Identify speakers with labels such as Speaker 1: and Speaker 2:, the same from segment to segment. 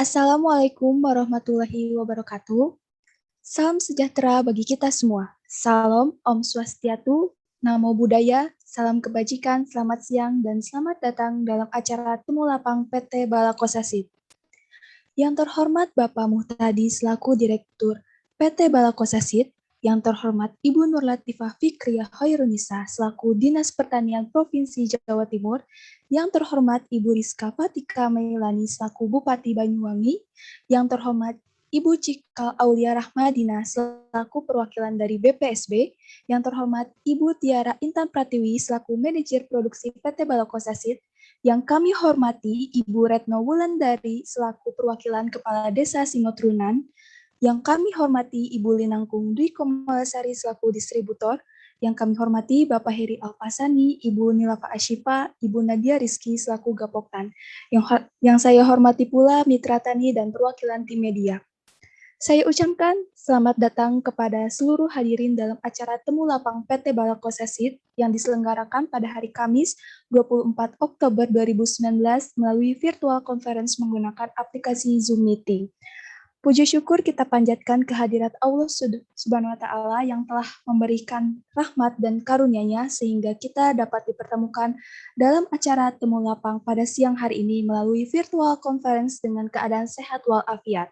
Speaker 1: Assalamualaikum warahmatullahi wabarakatuh. Salam sejahtera bagi kita semua. Salam Om Swastiatu, Namo Buddhaya, salam kebajikan, selamat siang, dan selamat datang dalam acara Temu Lapang PT Balakosasit. Yang terhormat Bapak Muhtadi selaku Direktur PT Balakosasit, yang terhormat Ibu Nur Latifah Fikriyah Hoirunisa selaku Dinas Pertanian Provinsi Jawa Timur, yang terhormat Ibu Rizka Fatika Meilani selaku Bupati Banyuwangi, yang terhormat Ibu Cikal Aulia Rahmadina selaku perwakilan dari BPSB, yang terhormat Ibu Tiara Intan Pratiwi selaku Manajer Produksi PT Balakosasit, yang kami hormati Ibu Retno Wulandari selaku perwakilan Kepala Desa Singotrunan, yang kami hormati Ibu Linangkung Dwi Komalasari selaku distributor, yang kami hormati Bapak Heri Alpasani, Ibu Nilafa Ashifa, Ibu Nadia Rizky selaku Gapoktan, yang saya hormati pula Mitra Tani dan perwakilan tim media. Saya ucapkan selamat datang kepada seluruh hadirin dalam acara Temu Lapang PT Balakosasit yang diselenggarakan pada hari Kamis 24 Oktober 2019 melalui virtual conference menggunakan aplikasi Zoom Meeting. Puji syukur kita panjatkan kehadirat Allah Subhanahu wa Ta'ala yang telah memberikan rahmat dan karunia-Nya sehingga kita dapat dipertemukan dalam acara Temu Lapang pada siang hari ini melalui virtual conference dengan keadaan sehat walafiat.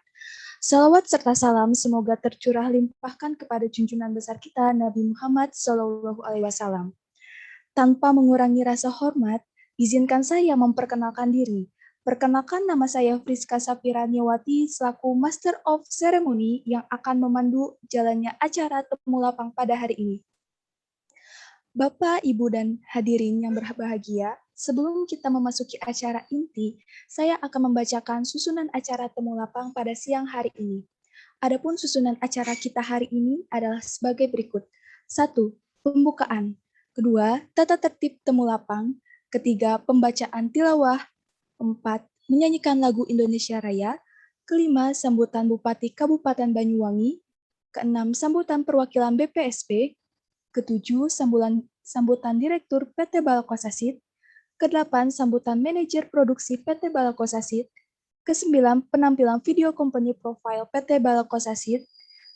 Speaker 1: Salawat serta salam semoga tercurah limpahkan kepada junjungan besar kita Nabi Muhammad SAW. Tanpa mengurangi rasa hormat, izinkan saya memperkenalkan diri. Perkenalkan, nama saya Friska Safira Niawati selaku Master of Ceremony yang akan memandu jalannya acara Temu Lapang pada hari ini. Bapak, Ibu, dan hadirin yang berbahagia, sebelum kita memasuki acara inti, saya akan membacakan susunan acara Temu Lapang pada siang hari ini. Adapun susunan acara kita hari ini adalah sebagai berikut. 1. Pembukaan. 2. Tata tertib Temu Lapang. 3. Pembacaan tilawah. 4. Menyanyikan lagu Indonesia Raya. 5. Sambutan Bupati Kabupaten Banyuwangi. 6. Sambutan perwakilan BPSB. 7. Sambutan Direktur PT Balakosasit. 8. Sambutan Manajer Produksi PT Balakosasit. 9. Penampilan video company profile PT Balakosasit.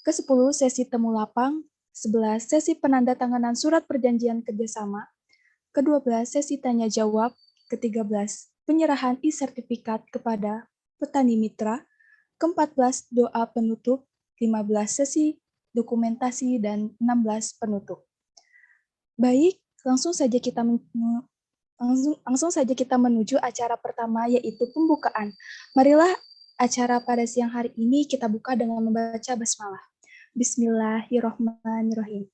Speaker 1: 10. Sesi Temu Lapang. 11. Sesi penandatanganan surat perjanjian kerjasama. 12. Sesi tanya jawab. 13. Penyerahan e-sertifikat kepada petani mitra. 14. Doa penutup. 15. Sesi dokumentasi dan 16. Penutup. Baik, langsung saja kita menuju acara pertama, yaitu pembukaan. Marilah acara pada siang hari ini kita buka dengan membaca basmalah. Bismillahirrahmanirrahim.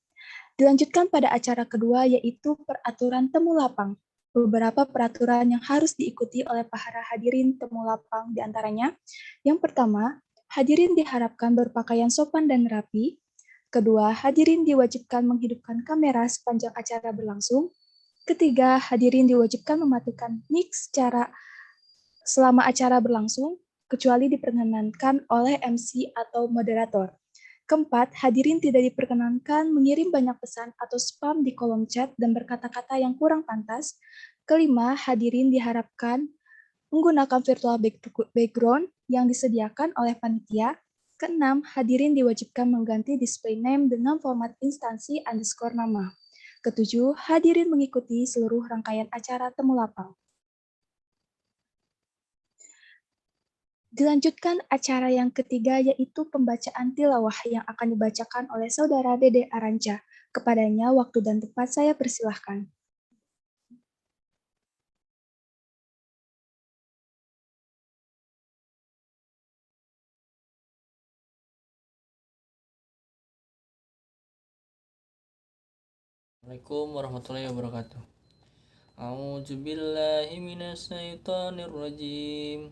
Speaker 1: Dilanjutkan pada acara kedua, yaitu peraturan Temu Lapang. Beberapa peraturan yang harus diikuti oleh para hadirin Temu Lapang diantaranya, yang pertama, hadirin diharapkan berpakaian sopan dan rapi. Kedua, hadirin diwajibkan menghidupkan kamera sepanjang acara berlangsung. Ketiga, hadirin diwajibkan mematikan mic selama acara berlangsung, kecuali diperkenankan oleh MC atau moderator. Keempat, hadirin tidak diperkenankan mengirim banyak pesan atau spam di kolom chat dan berkata-kata yang kurang pantas. Kelima, hadirin diharapkan menggunakan virtual background yang disediakan oleh panitia. Keenam, hadirin diwajibkan mengganti display name dengan format instansi _ nama. Ketujuh, hadirin mengikuti seluruh rangkaian acara Temu Lapang. Dilanjutkan acara yang ketiga, yaitu pembacaan tilawah yang akan dibacakan oleh Saudara Dede Aranca. Kepadanya waktu dan tempat saya persilahkan.
Speaker 2: Assalamualaikum warahmatullahi wabarakatuh. A'udzu billahi minasyaitonir rajim.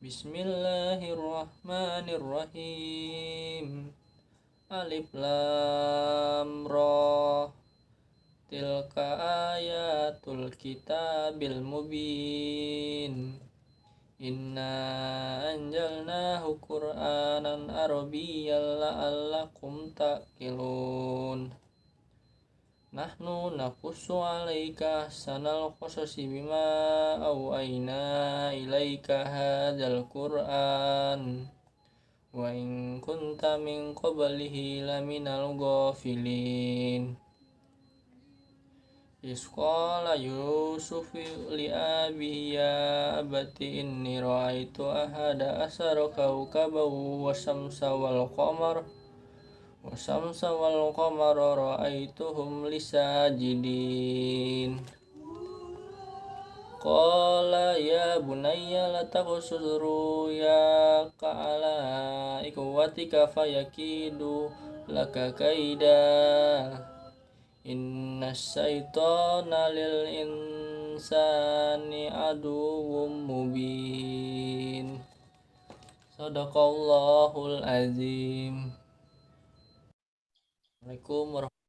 Speaker 2: Bismillahirrahmanirrahim. Alif lam ra. Tilka ayatul kitabil mubin. Inna anjalnahu Qur'anan arabiyyan la'allakum ta'qilun. Nahnu naqussu 'alaika ahsanal qasasi bima awhayna ilaika hadzal Qur'an wa in kunta min qablihi laminal ghafilin. Iz qala Yusuf li abihi ya abati inni ra'aitu ahada asara kawkaban wasyamsa wal qamara ra'aituhum li sajidin. Qala ya bunayya la taqsus ru'yaka ala ikhwatika fayakidu laka kaida. Inna syaitana lil insani aduwwum mubin. Sadaqallahul azim. Assalamualaikum warahmatullahi.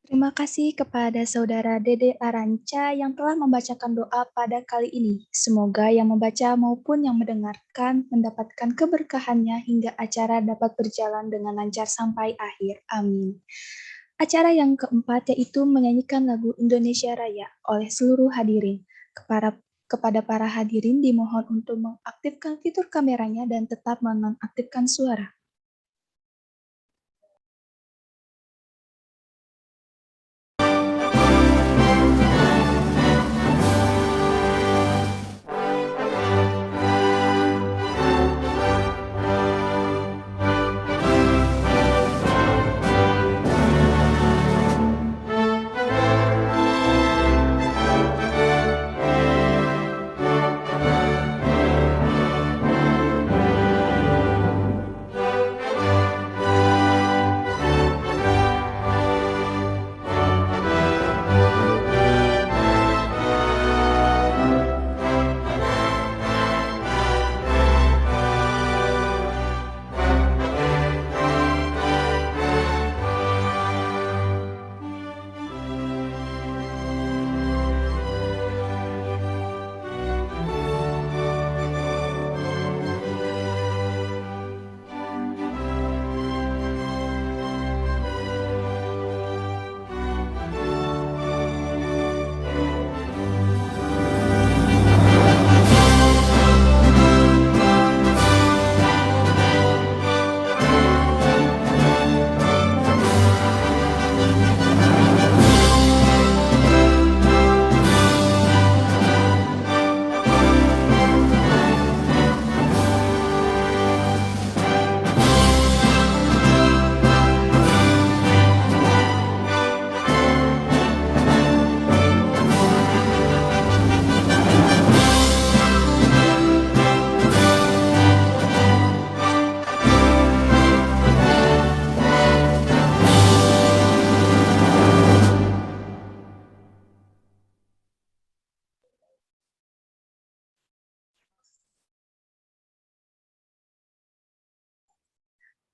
Speaker 1: Terima kasih kepada Saudara Dede Aranca yang telah membacakan doa pada kali ini. Semoga yang membaca maupun yang mendengarkan mendapatkan keberkahannya hingga acara dapat berjalan dengan lancar sampai akhir. Amin. Acara yang keempat yaitu menyanyikan lagu Indonesia Raya oleh seluruh hadirin. Kepada para hadirin dimohon untuk mengaktifkan fitur kameranya dan tetap menonaktifkan suara.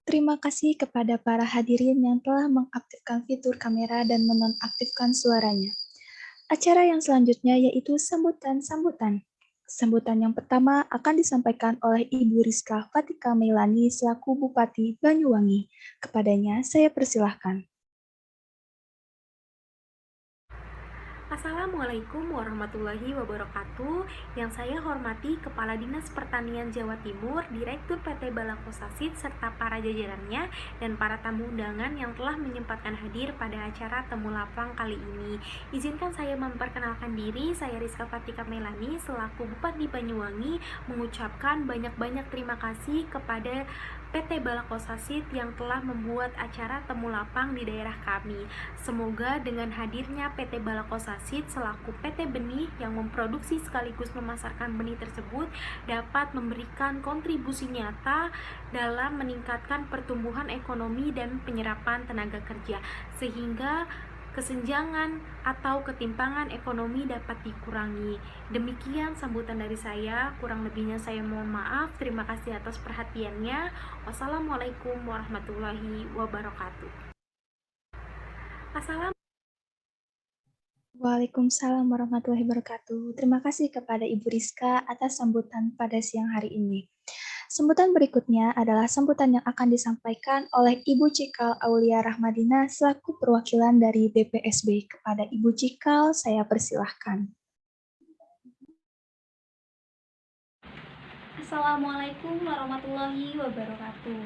Speaker 1: Terima kasih kepada para hadirin yang telah mengaktifkan fitur kamera dan menonaktifkan suaranya. Acara yang selanjutnya yaitu sambutan-sambutan. Sambutan yang pertama akan disampaikan oleh Ibu Rizka Fatika Meilani selaku Bupati Banyuwangi. Kepadanya saya persilahkan.
Speaker 3: Assalamualaikum warahmatullahi wabarakatuh. Yang saya hormati Kepala Dinas Pertanian Jawa Timur, Direktur PT Balakosasit, serta para jajarannya dan para tamu undangan yang telah menyempatkan hadir pada acara Temu Lapang kali ini. Izinkan saya memperkenalkan diri, saya Rizka Fatika Melani selaku Bupati Banyuwangi mengucapkan banyak-banyak terima kasih kepada PT Balakosasit yang telah membuat acara Temu Lapang di daerah kami. Semoga dengan hadirnya PT Balakosasit selaku PT Benih yang memproduksi sekaligus memasarkan benih tersebut dapat memberikan kontribusi nyata dalam meningkatkan pertumbuhan ekonomi dan penyerapan tenaga kerja, sehingga kesenjangan atau ketimpangan ekonomi dapat dikurangi. Demikian sambutan dari saya, kurang lebihnya saya mohon maaf. Terima kasih atas perhatiannya. Wassalamualaikum warahmatullahi wabarakatuh.
Speaker 1: Waalaikumsalam warahmatullahi wabarakatuh. Terima kasih kepada Ibu Rizka atas sambutan pada siang hari ini. Sambutan berikutnya adalah sambutan yang akan disampaikan oleh Ibu Cikal Aulia Rahmadina selaku perwakilan dari BPSB. Kepada Ibu Cikal, saya persilahkan.
Speaker 4: Assalamualaikum warahmatullahi wabarakatuh.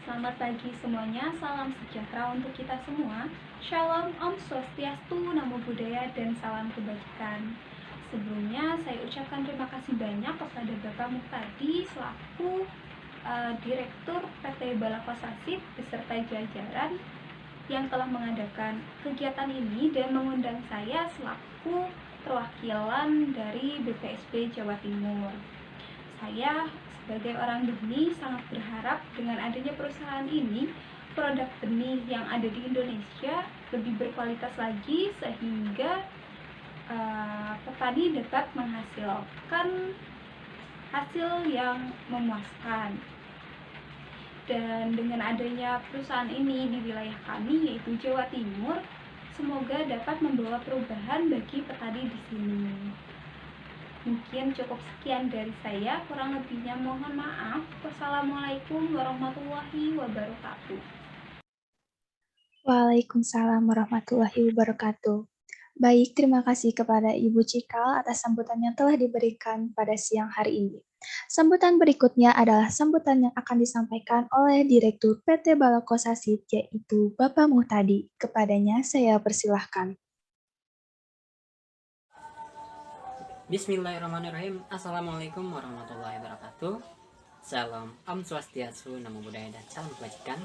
Speaker 4: Selamat pagi semuanya, salam sejahtera untuk kita semua. Shalom, Om Swastiastu, Namo Buddhaya, dan salam kebajikan. Sebelumnya saya ucapkan terima kasih banyak kepada Bapak Muhtadi selaku Direktur PT Balakosasit beserta jajaran yang telah mengadakan kegiatan ini dan mengundang saya selaku perwakilan dari BPSB Jawa Timur. Saya sebagai orang benih sangat berharap dengan adanya perusahaan ini, produk benih yang ada di Indonesia lebih berkualitas lagi sehingga petani dapat menghasilkan hasil yang memuaskan. Dan dengan adanya perusahaan ini di wilayah kami yaitu Jawa Timur, semoga dapat membawa perubahan bagi petani di sini. Mungkin cukup sekian dari saya, kurang lebihnya mohon maaf. Wassalamualaikum warahmatullahi wabarakatuh.
Speaker 1: Waalaikumsalam warahmatullahi wabarakatuh. Baik, terima kasih kepada Ibu Cikal atas sambutan yang telah diberikan pada siang hari ini. Sambutan berikutnya adalah sambutan yang akan disampaikan oleh Direktur PT Balakosasit, yaitu Bapak Muhtadi. Kepadanya saya persilahkan.
Speaker 5: Bismillahirrahmanirrahim. Assalamualaikum warahmatullahi wabarakatuh. Salam Om Swastiastu, Namo Buddhaya, dan salam kebajikan.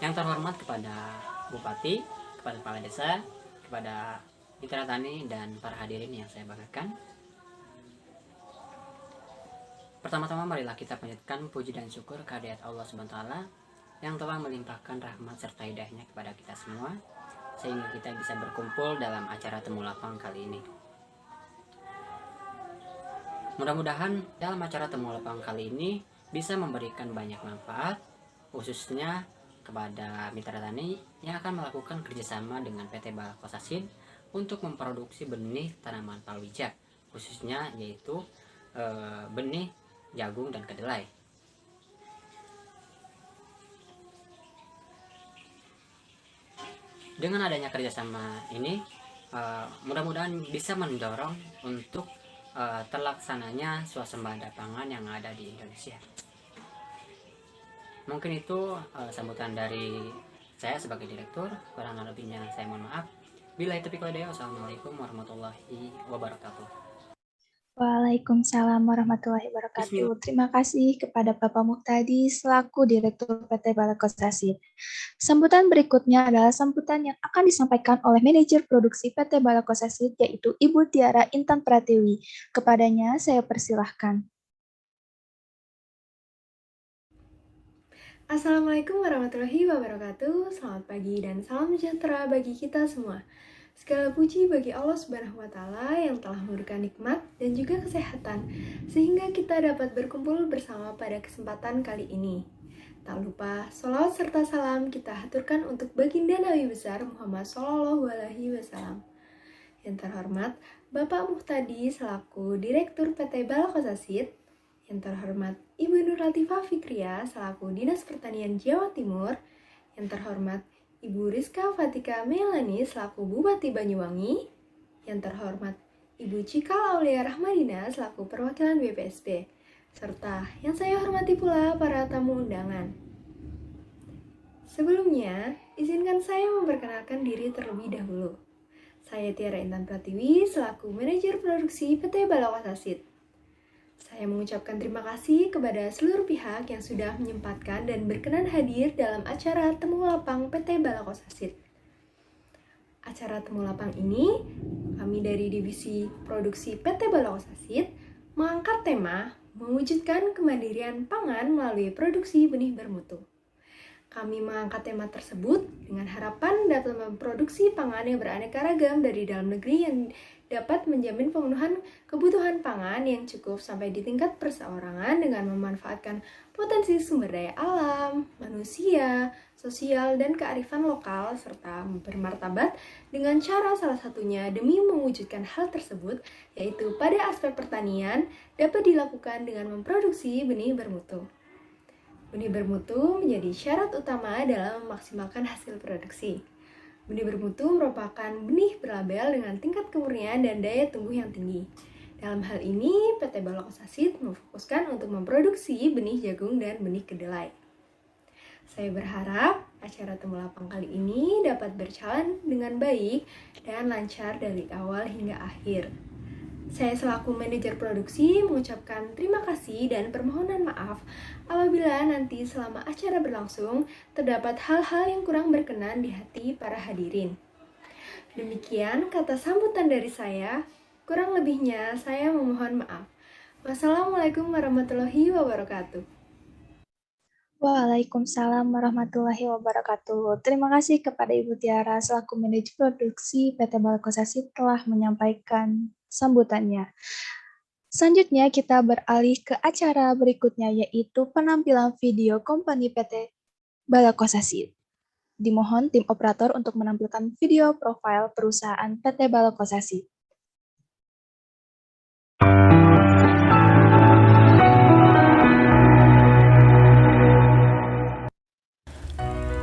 Speaker 5: Yang terhormat kepada Bupati, kepada Kepala Desa, kepada mitra tani, dan para hadirin yang saya banggakan. Pertama-tama marilah kita panjatkan puji dan syukur kehadirat Allah SWT yang telah melimpahkan rahmat serta hidayahnya kepada kita semua, sehingga kita bisa berkumpul dalam acara Temu Lapang kali ini. Mudah-mudahan dalam acara Temu Lapang kali ini bisa memberikan banyak manfaat, khususnya kepada mitra tani yang akan melakukan kerjasama dengan PT Balakosasit untuk memproduksi benih tanaman palawija, khususnya yaitu benih jagung dan kedelai. Dengan adanya kerjasama ini, mudah-mudahan bisa mendorong untuk terlaksananya swasembada pangan yang ada di Indonesia. Mungkin itu sambutan dari saya sebagai direktur. Kurang lebihnya saya mohon maaf. Billahi taufiq wal hidayah. Wassalamualaikum warahmatullahi wabarakatuh.
Speaker 1: Waalaikumsalam warahmatullahi wabarakatuh. Terima kasih kepada Bapak Muhtadi selaku Direktur PT Balakosasit. Sambutan berikutnya adalah sambutan yang akan disampaikan oleh Manajer Produksi PT Balakosasit, yaitu Ibu Tiara Intan Pratiwi. Kepadanya saya persilahkan.
Speaker 6: Assalamualaikum warahmatullahi wabarakatuh. Selamat pagi dan salam sejahtera bagi kita semua. Segala puji bagi Allah Subhanahu wa Ta'ala yang telah memberikan nikmat dan juga kesehatan, sehingga kita dapat berkumpul bersama pada kesempatan kali ini. Tak lupa, sholawat serta salam kita haturkan untuk baginda Nabi besar Muhammad Sallallahu Alaihi Wasallam. Yang terhormat, Bapak Muhtadi selaku Direktur PT Balakosasit. Yang terhormat, Ibu Nur Latifah Fikria selaku Dinas Pertanian Jawa Timur. Yang terhormat, Ibu Rizka Fatika Melani selaku Bupati Banyuwangi. Yang terhormat, Ibu Cikal Aulia Rahmadina selaku perwakilan BPSB. Serta yang saya hormati pula para tamu undangan. Sebelumnya, izinkan saya memperkenalkan diri terlebih dahulu. Saya Tiara Intan Pratiwi selaku Manajer Produksi PT Balakosasit. Saya mengucapkan terima kasih kepada seluruh pihak yang sudah menyempatkan dan berkenan hadir dalam acara Temu Lapang PT Balakosasit. Acara Temu Lapang ini, kami dari Divisi Produksi PT Balakosasit mengangkat tema mewujudkan kemandirian pangan melalui produksi benih bermutu. Kami mengangkat tema tersebut dengan harapan dapat memproduksi pangan yang beraneka ragam dari dalam negeri yang dapat menjamin pemenuhan kebutuhan pangan yang cukup sampai di tingkat perseorangan dengan memanfaatkan potensi sumber daya alam, manusia, sosial, dan kearifan lokal, serta bermartabat dengan cara salah satunya demi mewujudkan hal tersebut, yaitu pada aspek pertanian dapat dilakukan dengan memproduksi benih bermutu. Benih bermutu menjadi syarat utama dalam memaksimalkan hasil produksi. Benih bermutu merupakan benih berlabel dengan tingkat kemurnian dan daya tumbuh yang tinggi. Dalam hal ini, PT Balakosasit memfokuskan untuk memproduksi benih jagung dan benih kedelai. Saya berharap acara Temu Lapang kali ini dapat berjalan dengan baik dan lancar dari awal hingga akhir. Saya selaku manajer produksi mengucapkan terima kasih dan permohonan maaf apabila nanti selama acara berlangsung terdapat hal-hal yang kurang berkenan di hati para hadirin. Demikian kata sambutan dari saya, kurang lebihnya saya memohon maaf. Wassalamualaikum warahmatullahi wabarakatuh.
Speaker 1: Waalaikumsalam warahmatullahi wabarakatuh. Terima kasih kepada Ibu Tiara selaku manajer produksi PT Balakosasit telah menyampaikan sambutannya. Selanjutnya kita beralih ke acara berikutnya yaitu penampilan video company PT Balakosasit. Dimohon tim operator untuk menampilkan video profil perusahaan PT Balakosasit.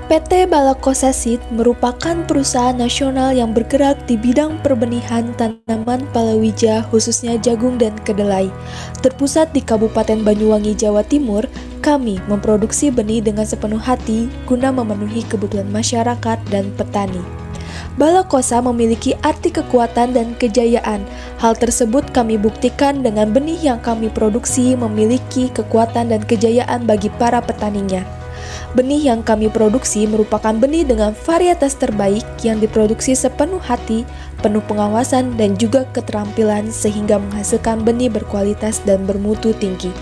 Speaker 1: PT Balakosasit merupakan perusahaan nasional yang bergerak di bidang perbenihan tanaman palawija khususnya jagung dan kedelai. Terpusat di Kabupaten Banyuwangi, Jawa Timur, kami memproduksi benih dengan sepenuh hati guna memenuhi kebutuhan masyarakat dan petani. Balakosa memiliki arti kekuatan dan kejayaan. Hal tersebut kami buktikan dengan benih yang kami produksi memiliki kekuatan dan kejayaan bagi para petaninya. Benih yang kami produksi merupakan benih dengan varietas terbaik yang diproduksi sepenuh hati, penuh pengawasan dan juga keterampilan sehingga menghasilkan benih berkualitas dan bermutu tinggi.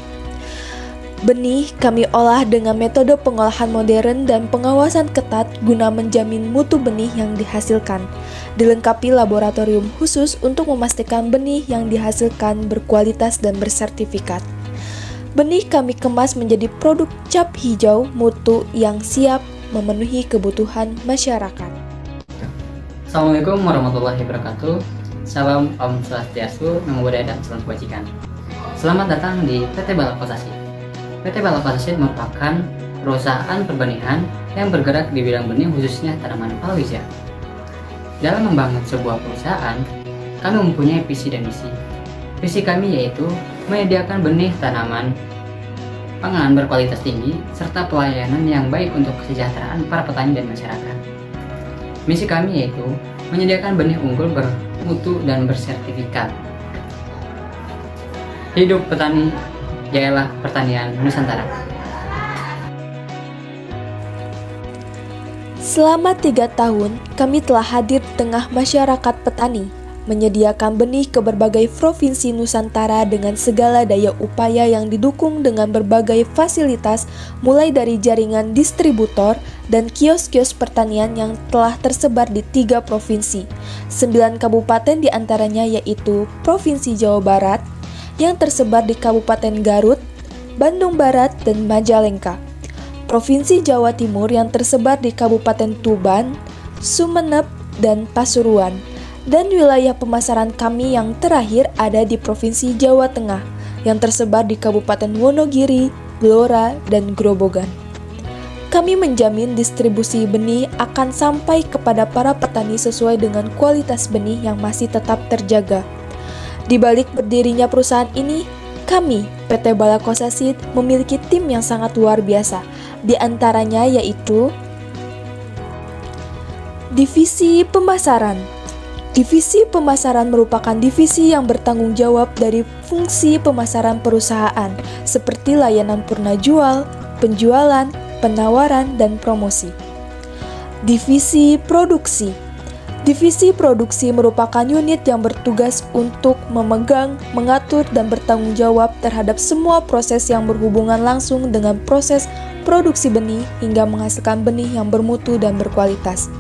Speaker 1: Benih kami olah dengan metode pengolahan modern dan pengawasan ketat guna menjamin mutu benih yang dihasilkan. Dilengkapi laboratorium khusus untuk memastikan benih yang dihasilkan berkualitas dan bersertifikat. Benih kami kemas menjadi produk cap hijau mutu yang siap memenuhi kebutuhan masyarakat.
Speaker 5: Assalamualaikum warahmatullahi wabarakatuh. Salam Om Swastiastu, Namo Buddhaya dan Salam Kebajikan. Selamat datang di PT Balakosasit. PT Balakosasit merupakan perusahaan perbenihan yang bergerak di bidang benih khususnya tanaman palawija. Dalam membangun sebuah perusahaan, kami mempunyai visi dan misi. Visi kami yaitu menyediakan benih tanaman pangan berkualitas tinggi serta pelayanan yang baik untuk kesejahteraan para petani dan masyarakat. Misi kami yaitu menyediakan benih unggul bermutu dan bersertifikat. Hidup petani, jayalah pertanian Nusantara.
Speaker 1: Selama 3 tahun, kami telah hadir di tengah masyarakat petani, menyediakan benih ke berbagai provinsi Nusantara dengan segala daya upaya yang didukung dengan berbagai fasilitas mulai dari jaringan distributor dan kios-kios pertanian yang telah tersebar di 3 provinsi, 9 kabupaten diantaranya yaitu Provinsi Jawa Barat yang tersebar di Kabupaten Garut, Bandung Barat, dan Majalengka, Provinsi Jawa Timur yang tersebar di Kabupaten Tuban, Sumeneb, dan Pasuruan, dan wilayah pemasaran kami yang terakhir ada di Provinsi Jawa Tengah yang tersebar di Kabupaten Wonogiri, Blora, dan Grobogan. Kami menjamin distribusi benih akan sampai kepada para petani sesuai dengan kualitas benih yang masih tetap terjaga. Di balik berdirinya perusahaan ini, kami, PT Balakosasit, memiliki tim yang sangat luar biasa. Di antaranya yaitu Divisi Pemasaran. Divisi pemasaran merupakan divisi yang bertanggung jawab dari fungsi pemasaran perusahaan, seperti layanan purna jual, penjualan, penawaran, dan promosi. Divisi produksi. Divisi produksi merupakan unit yang bertugas untuk memegang, mengatur, dan bertanggung jawab terhadap semua proses yang berhubungan langsung dengan proses produksi benih hingga menghasilkan benih yang bermutu dan berkualitas.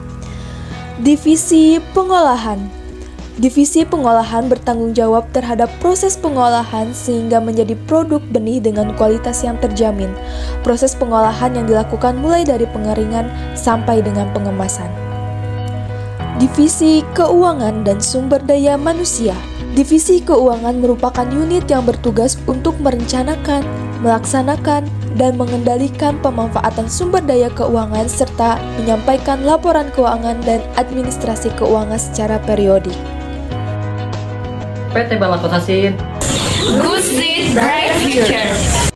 Speaker 1: Divisi pengolahan. Divisi pengolahan bertanggung jawab terhadap proses pengolahan sehingga menjadi produk benih dengan kualitas yang terjamin. Proses pengolahan yang dilakukan mulai dari pengeringan sampai dengan pengemasan. Divisi Keuangan dan Sumber Daya Manusia. Divisi Keuangan merupakan unit yang bertugas untuk merencanakan, melaksanakan, dan mengendalikan pemanfaatan sumber daya keuangan serta menyampaikan laporan keuangan dan administrasi keuangan secara periodik.
Speaker 5: PT Balakosasit.
Speaker 7: Good Seed, Bright Future.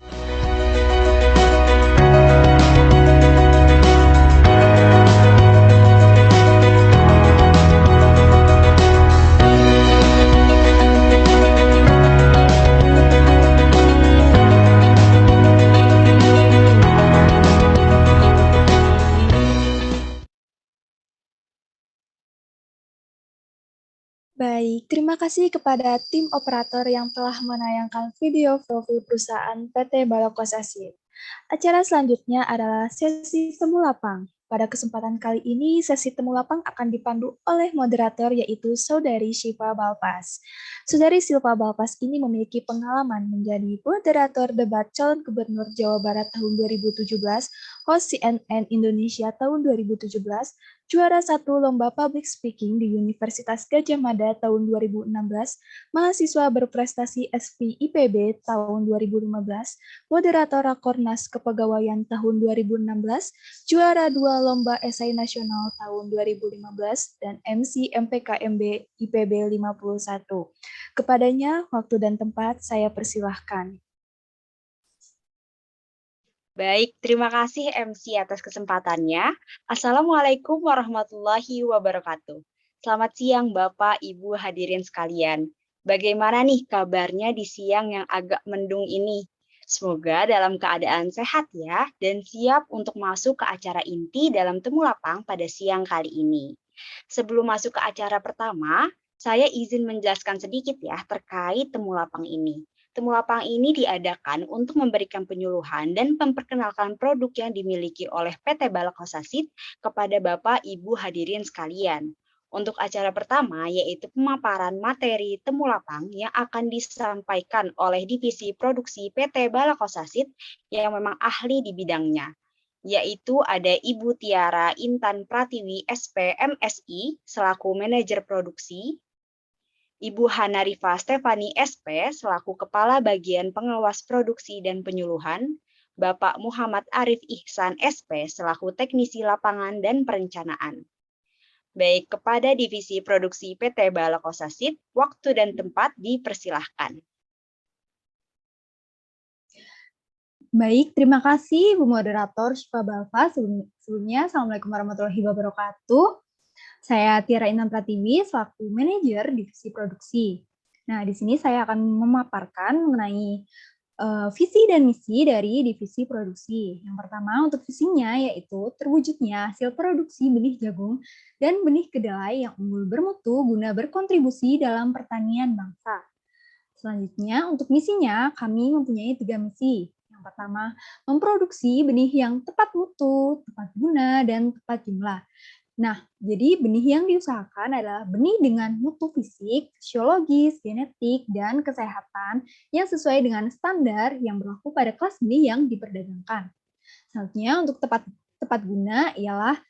Speaker 1: Baik, terima kasih kepada tim operator yang telah menayangkan video profil perusahaan PT Balakosasit. Acara selanjutnya adalah sesi temu lapang. Pada kesempatan kali ini, sesi temu lapang akan dipandu oleh moderator yaitu Saudari Syifa Balpas. Saudari Syifa Balpas ini memiliki pengalaman menjadi moderator debat calon gubernur Jawa Barat tahun 2017, host CNN Indonesia tahun 2017, juara 1 Lomba Public Speaking di Universitas Gadjah Mada tahun 2016, mahasiswa berprestasi SP IPB tahun 2015, moderator Rakornas Kepegawaian tahun 2016, juara 2 Lomba Esai Nasional tahun 2015, dan MC MPKMB IPB 51. Kepadanya, waktu dan tempat saya persilahkan.
Speaker 8: Baik, terima kasih MC atas kesempatannya. Assalamualaikum warahmatullahi wabarakatuh. Selamat siang Bapak, Ibu hadirin sekalian. Bagaimana nih kabarnya di siang yang agak mendung ini? Semoga dalam keadaan sehat ya, dan siap untuk masuk ke acara inti dalam temu lapang pada siang kali ini. Sebelum masuk ke acara pertama, saya izin menjelaskan sedikit ya terkait temu lapang ini. Temu lapang ini diadakan untuk memberikan penyuluhan dan memperkenalkan produk yang dimiliki oleh PT Balakosasit kepada Bapak Ibu hadirin sekalian. Untuk acara pertama yaitu pemaparan materi temu lapang yang akan disampaikan oleh Divisi Produksi PT Balakosasit yang memang ahli di bidangnya, yaitu ada Ibu Tiara Intan Pratiwi SP MSI selaku Manajer Produksi, Ibu Hanarifa Stefani SP selaku Kepala Bagian Pengawas Produksi dan Penyuluhan, Bapak Muhammad Arif Ihsan SP selaku Teknisi Lapangan dan Perencanaan. Baik, kepada Divisi Produksi PT Balakosasit, waktu dan tempat dipersilahkan.
Speaker 1: Baik, terima kasih Bu Moderator Syifa Balpas. Sebelumnya, Assalamualaikum warahmatullahi wabarakatuh. Saya Tiara Intan Pratiwi, selaku Manajer Divisi Produksi. Nah, di sini saya akan memaparkan mengenai visi dan misi dari Divisi Produksi. Yang pertama, untuk visinya yaitu terwujudnya hasil produksi benih jagung dan benih kedelai yang unggul bermutu guna berkontribusi dalam pertanian bangsa. Selanjutnya, untuk misinya, kami mempunyai 3 misi. Yang pertama, memproduksi benih yang tepat mutu, tepat guna, dan tepat jumlah. Nah, jadi benih yang diusahakan adalah benih dengan mutu fisik, fisiologis, genetik, dan kesehatan yang sesuai dengan standar yang berlaku pada kelas benih yang diperdagangkan. Selanjutnya, untuk tepat guna ialah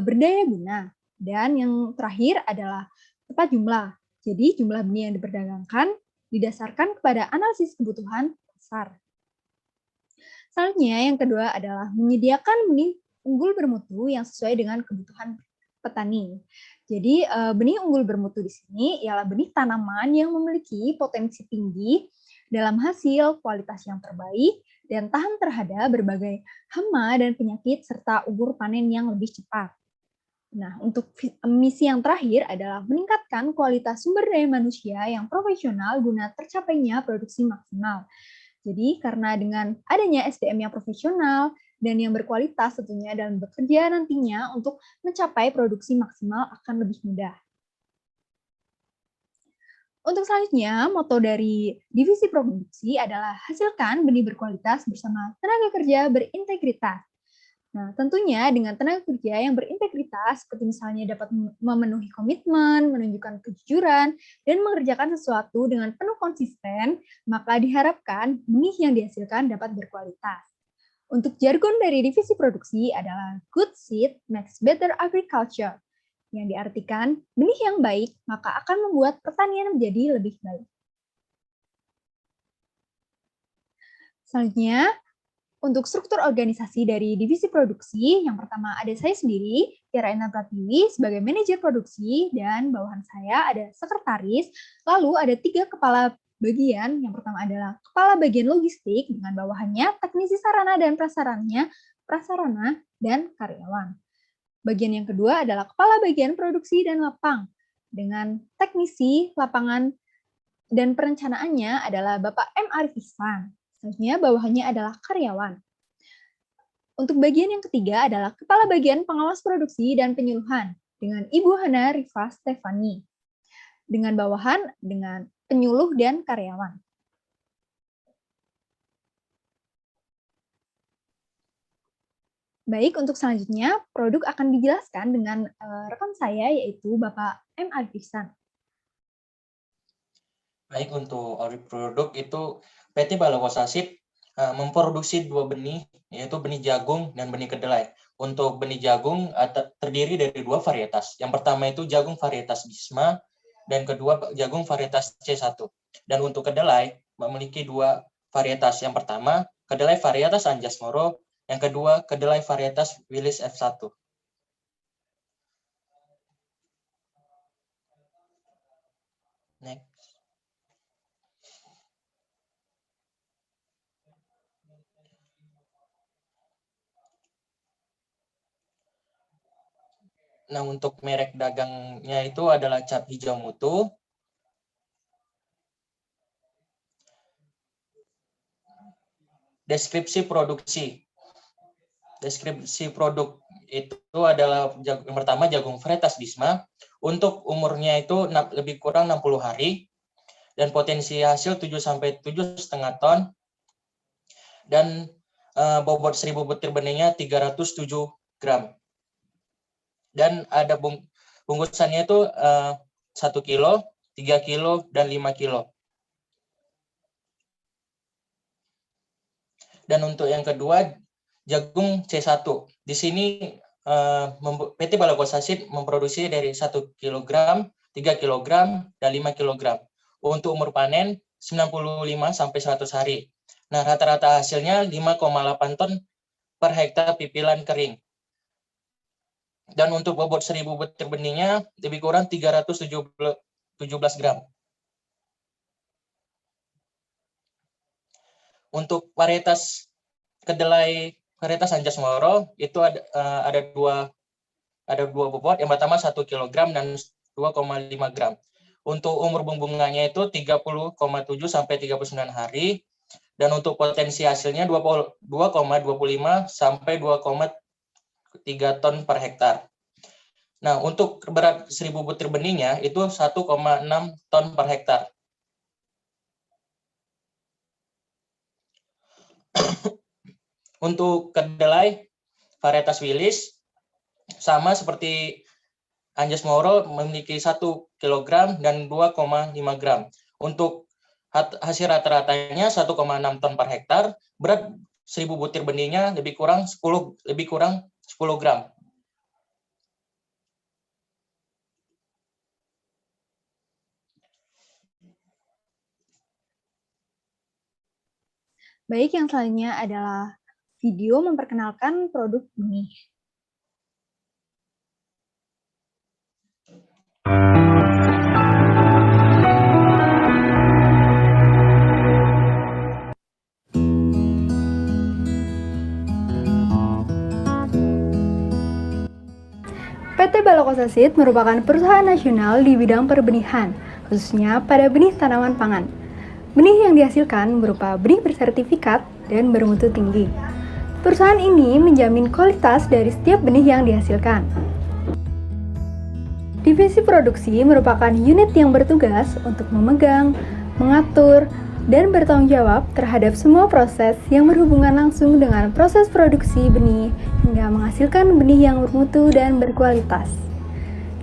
Speaker 1: berdaya guna. Dan yang terakhir adalah tepat jumlah. Jadi, jumlah benih yang diperdagangkan didasarkan kepada analisis kebutuhan pasar. Selanjutnya, yang kedua adalah menyediakan benih unggul bermutu yang sesuai dengan kebutuhan petani. Jadi benih unggul bermutu di sini ialah benih tanaman yang memiliki potensi tinggi dalam hasil, kualitas yang terbaik, dan tahan terhadap berbagai hama dan penyakit serta umur panen yang lebih cepat. Nah, untuk misi yang terakhir adalah meningkatkan kualitas sumber daya manusia yang profesional guna tercapainya produksi maksimal. Jadi karena dengan adanya SDM yang profesional dan yang berkualitas tentunya dalam bekerja nantinya untuk mencapai produksi maksimal akan lebih mudah. Untuk selanjutnya, moto dari divisi produksi adalah hasilkan benih berkualitas bersama tenaga kerja berintegritas. Nah, tentunya dengan tenaga kerja yang berintegritas, seperti misalnya dapat memenuhi komitmen, menunjukkan kejujuran, dan mengerjakan sesuatu dengan penuh konsisten, maka diharapkan benih yang dihasilkan dapat berkualitas. Untuk jargon dari divisi produksi adalah good seed makes better agriculture, yang diartikan benih yang baik maka akan membuat pertanian menjadi lebih baik. Selanjutnya, untuk struktur organisasi dari divisi produksi, yang pertama ada saya sendiri, Tiara Intan Pratiwi, sebagai manajer produksi, dan bawahan saya ada sekretaris, lalu ada 3 kepala bagian. Yang pertama adalah kepala bagian logistik, dengan bawahannya teknisi sarana dan prasarana, dan karyawan. Bagian yang kedua adalah kepala bagian produksi dan lapang, dengan teknisi lapangan dan perencanaannya adalah Bapak M. Arif Ihsan. Selanjutnya bawahannya adalah karyawan. Untuk bagian yang ketiga adalah kepala bagian pengawas produksi dan penyuluhan, dengan Ibu Hana Rifa Stefani, dengan bawahan dengan penyuluh dan karyawan. Baik, untuk selanjutnya, produk akan dijelaskan dengan rekan saya, yaitu Bapak M. Arif Ihsan.
Speaker 9: Baik, untuk audit produk itu PT Balakosasit memproduksi 2 benih, yaitu benih jagung dan benih kedelai. Untuk benih jagung terdiri dari 2 varietas. Yang pertama itu jagung varietas Bisma, dan kedua jagung varietas C1. Dan untuk kedelai memiliki 2 varietas. Yang pertama, kedelai varietas Anjas Moro, yang kedua, kedelai varietas Willis F1. Next. Nah, untuk merek dagangnya itu adalah Cap Hijau Mutu. Deskripsi produksi. Deskripsi produk itu adalah yang pertama jagung varietas Bisma. Untuk umurnya itu lebih kurang 60 hari dan potensi hasil 7 sampai 7,5 ton. Dan bobot 1000 butir benihnya 307 gram. Dan ada bungkusannya itu 1 kilo, 3 kilo, dan 5 kilo. Dan untuk yang kedua, jagung C1. Di sini PT Balakosasit memproduksi dari 1 kg, 3 kg, dan 5 kg. Untuk umur panen 95 sampai 100 hari. Nah, rata-rata hasilnya 5,8 ton per hektar pipilan kering. Dan untuk bobot 1000 butir benihnya lebih kurang 317 gram. Untuk varietas kedelai varietas Anjas Moro itu ada dua bobot. Yang pertama 1 kg dan 2,5 gram. Untuk umur bunga-bunganya itu 30,7 sampai 39 hari. Dan untuk potensi hasilnya 2,25 sampai 2,3 ton per hektar. Nah, untuk berat 1000 butir benihnya itu 1,6 ton per hektar. Untuk kedelai varietas Willis sama seperti Anjas Moro memiliki 1 kg dan 2,5 gram. Untuk hasil rata-ratanya 1,6 ton per hektar, berat 1000 butir benihnya lebih kurang 10 gram.
Speaker 1: Baik, yang selanjutnya adalah video memperkenalkan produk benih.
Speaker 6: PT Balakosasit merupakan perusahaan nasional di bidang perbenihan, khususnya pada benih tanaman pangan. Benih yang dihasilkan berupa benih bersertifikat dan bermutu tinggi. Perusahaan ini menjamin kualitas dari setiap benih yang dihasilkan. Divisi produksi merupakan unit yang bertugas untuk memegang, mengatur, dan bertanggung jawab terhadap semua proses yang berhubungan langsung dengan proses produksi benih hingga menghasilkan benih yang bermutu dan berkualitas.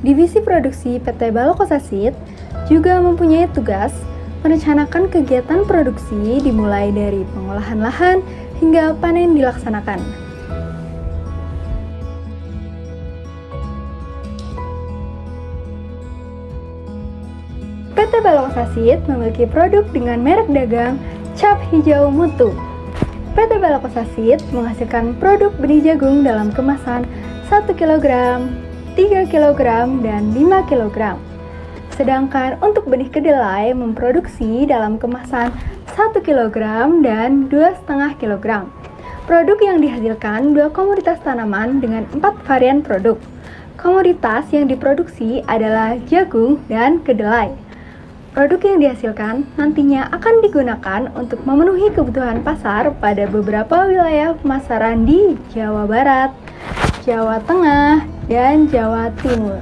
Speaker 6: Divisi produksi PT Balokosasit juga mempunyai tugas merencanakan kegiatan produksi dimulai dari pengolahan lahan hingga panen dilaksanakan. PT Balokosasit memiliki produk dengan merek dagang cap hijau mutu. PT Balokosasit menghasilkan produk benih jagung dalam kemasan 1 kg, 3 kg, dan 5 kg. Sedangkan untuk benih kedelai memproduksi dalam kemasan 1 kg dan 2,5 kg. Produk yang dihasilkan 2 komoditas tanaman dengan 4 varian produk. Komoditas yang diproduksi adalah jagung dan kedelai. Produk yang dihasilkan nantinya akan digunakan untuk memenuhi kebutuhan pasar pada beberapa wilayah pemasaran di Jawa Barat, Jawa Tengah, dan Jawa Timur.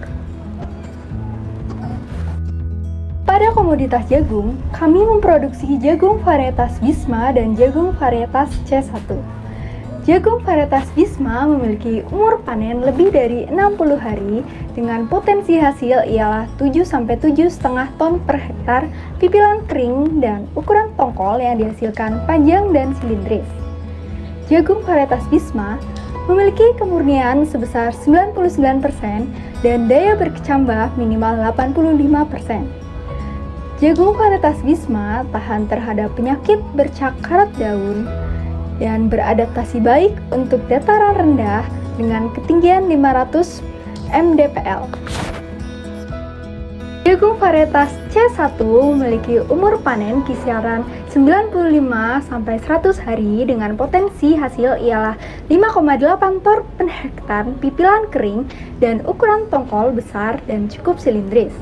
Speaker 6: Pada komoditas jagung, kami memproduksi jagung varietas Bisma dan jagung varietas C1. Jagung varietas Bisma memiliki umur panen lebih dari 60 hari dengan potensi hasil ialah 7-7,5 ton per hektar pipilan kering dan ukuran tongkol yang dihasilkan panjang dan silindris. Jagung varietas Bisma memiliki kemurnian sebesar 99% dan daya berkecambah minimal 85%. Jagung varietas Bisma tahan terhadap penyakit bercak karat daun dan beradaptasi baik untuk dataran rendah dengan ketinggian 500 mdpl. Jagung varietas C1 memiliki umur panen kisaran 95-100 hari dengan potensi hasil ialah 5,8 ton per hektar pipilan kering dan ukuran tongkol besar dan cukup silindris.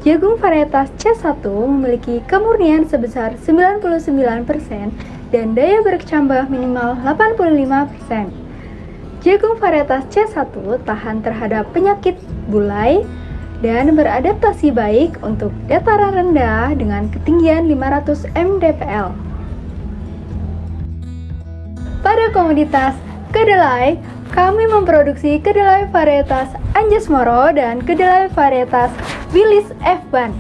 Speaker 6: Jagung varietas C1 memiliki kemurnian sebesar 99% dan daya berkecambah minimal 85%. Jagung varietas C1 tahan terhadap penyakit bulai dan beradaptasi baik untuk dataran rendah dengan ketinggian 500 mdpl. Pada komoditas kedelai, kami memproduksi kedelai varietas Anjas Moro dan kedelai varietas Wilis F-Ban.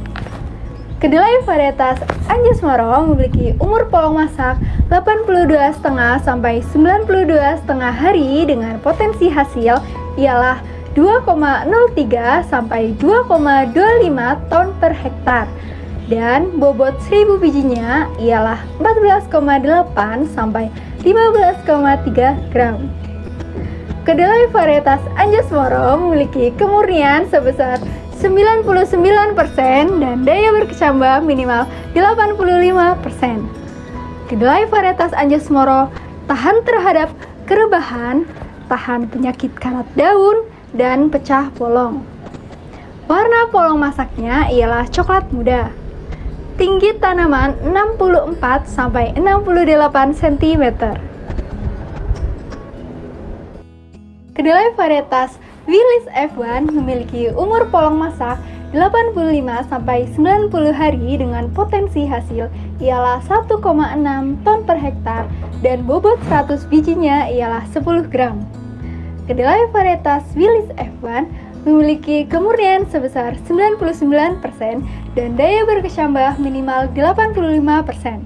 Speaker 6: Kedelai varietas Anjas Moro memiliki umur polong masak 82,5 sampai 92,5 hari dengan potensi hasil ialah 2,03 sampai 2,25 ton per hektar dan bobot 1000 bijinya ialah 14,8 sampai 15,3 gram. Kedelai varietas Anjas Moro memiliki kemurnian sebesar 99% dan daya berkecambah minimal 85%. Kedelai varietas Anjas Moro tahan terhadap kerebahan, tahan penyakit karat daun, dan pecah polong. Warna polong masaknya ialah coklat muda. Tinggi tanaman 64-68 cm. Kedelai varietas Wilis F1 memiliki umur polong masak 85-90 hari dengan potensi hasil ialah 1,6 ton per hektar dan bobot 100 bijinya ialah 10 gram. Kedelai varietas Wilis F1 memiliki kemurnian sebesar 99% dan daya berkecambah minimal 85%.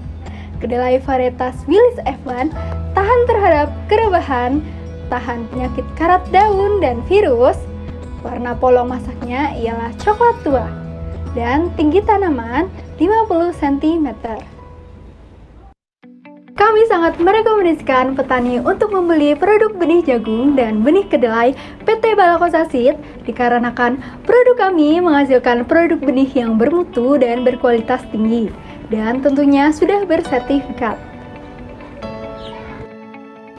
Speaker 6: Kedelai varietas Wilis F1 tahan terhadap kerebahan, tahan penyakit karat daun dan virus. Warna polong masaknya ialah coklat tua dan tinggi tanaman 50 cm. Kami sangat merekomendasikan petani untuk membeli produk benih jagung dan benih kedelai PT Balokosasit dikarenakan produk kami menghasilkan produk benih yang bermutu dan berkualitas tinggi dan tentunya sudah bersertifikat.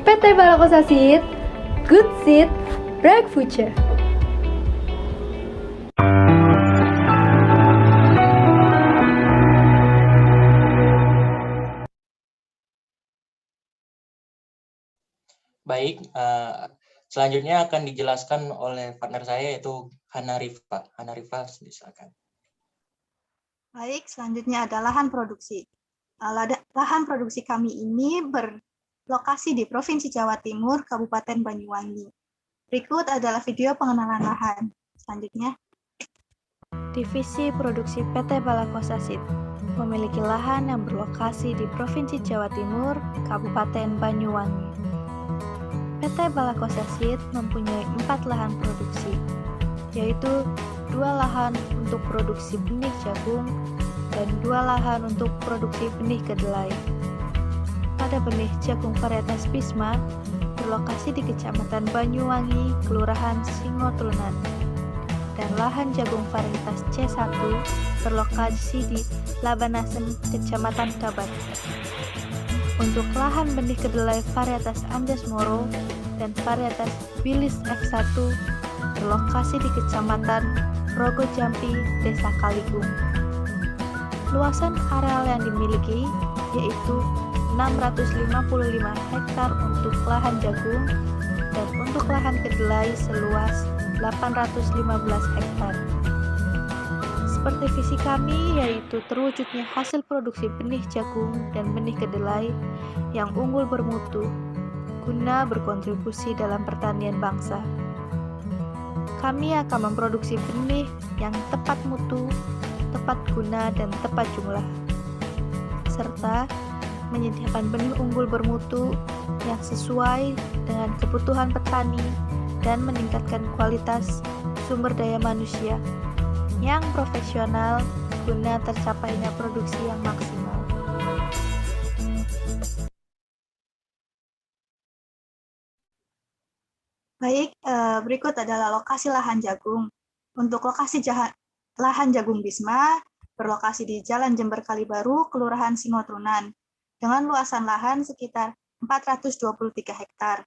Speaker 6: PT Balokosasit, Good Seed, Bright Future.
Speaker 9: Baik, selanjutnya akan dijelaskan oleh partner saya yaitu Hana Rifa. Hana Rifa, silakan.
Speaker 10: Baik, selanjutnya ada lahan produksi. Lahan produksi kami ini berlokasi di Provinsi Jawa Timur, Kabupaten Banyuwangi. Berikut adalah video pengenalan lahan. Selanjutnya.
Speaker 11: Divisi Produksi PT Balakosa Seed memiliki lahan yang berlokasi di Provinsi Jawa Timur, Kabupaten Banyuwangi. PT Balakosa Seed mempunyai 4 lahan produksi, yaitu 2 lahan untuk produksi benih jagung dan 2 lahan untuk produksi benih kedelai. Pada benih jagung varietas Bisma berlokasi di Kecamatan Banyuwangi, Kelurahan Singotrunan, dan lahan jagung varietas C1 berlokasi di Labanasem, Kecamatan Kabat. Untuk lahan benih kedelai varietas Anjas Moro dan varietas Bilis F1 berlokasi di Kecamatan Rogo Jampi, Desa Kaligung. Luasan areal yang dimiliki yaitu 655 hektar untuk lahan jagung dan untuk lahan kedelai seluas 815 hektar. Seperti visi kami yaitu terwujudnya hasil produksi benih jagung dan benih kedelai yang unggul bermutu guna berkontribusi dalam pertanian bangsa. Kami akan memproduksi benih yang tepat mutu, tepat guna, dan tepat jumlah, serta menyediakan benih unggul bermutu yang sesuai dengan kebutuhan petani dan meningkatkan kualitas sumber daya manusia yang profesional guna tercapainya produksi yang maksimal.
Speaker 10: Baik, berikut adalah lokasi lahan jagung. Untuk lokasi lahan jagung Bisma berlokasi di Jalan Jember Kalibaru, Kelurahan Singotrunan, dengan luasan lahan sekitar 423 hektar.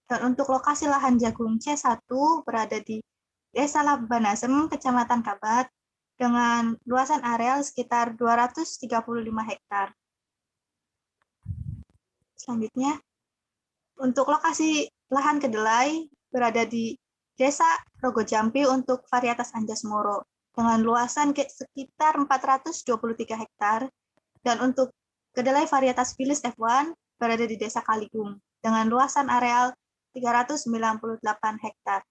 Speaker 10: Dan untuk lokasi lahan jagung C1 berada di Desa Labanasem, Kecamatan Kabat, dengan luasan areal sekitar 235 hektar. Selanjutnya, untuk lokasi lahan kedelai berada di Desa Rogo Jampi untuk varietas Anjas Moro, dengan luasan sekitar 423 hektar, dan untuk kedelai varietas Bilis F1 berada di Desa Kaligung, dengan luasan areal 398 hektar.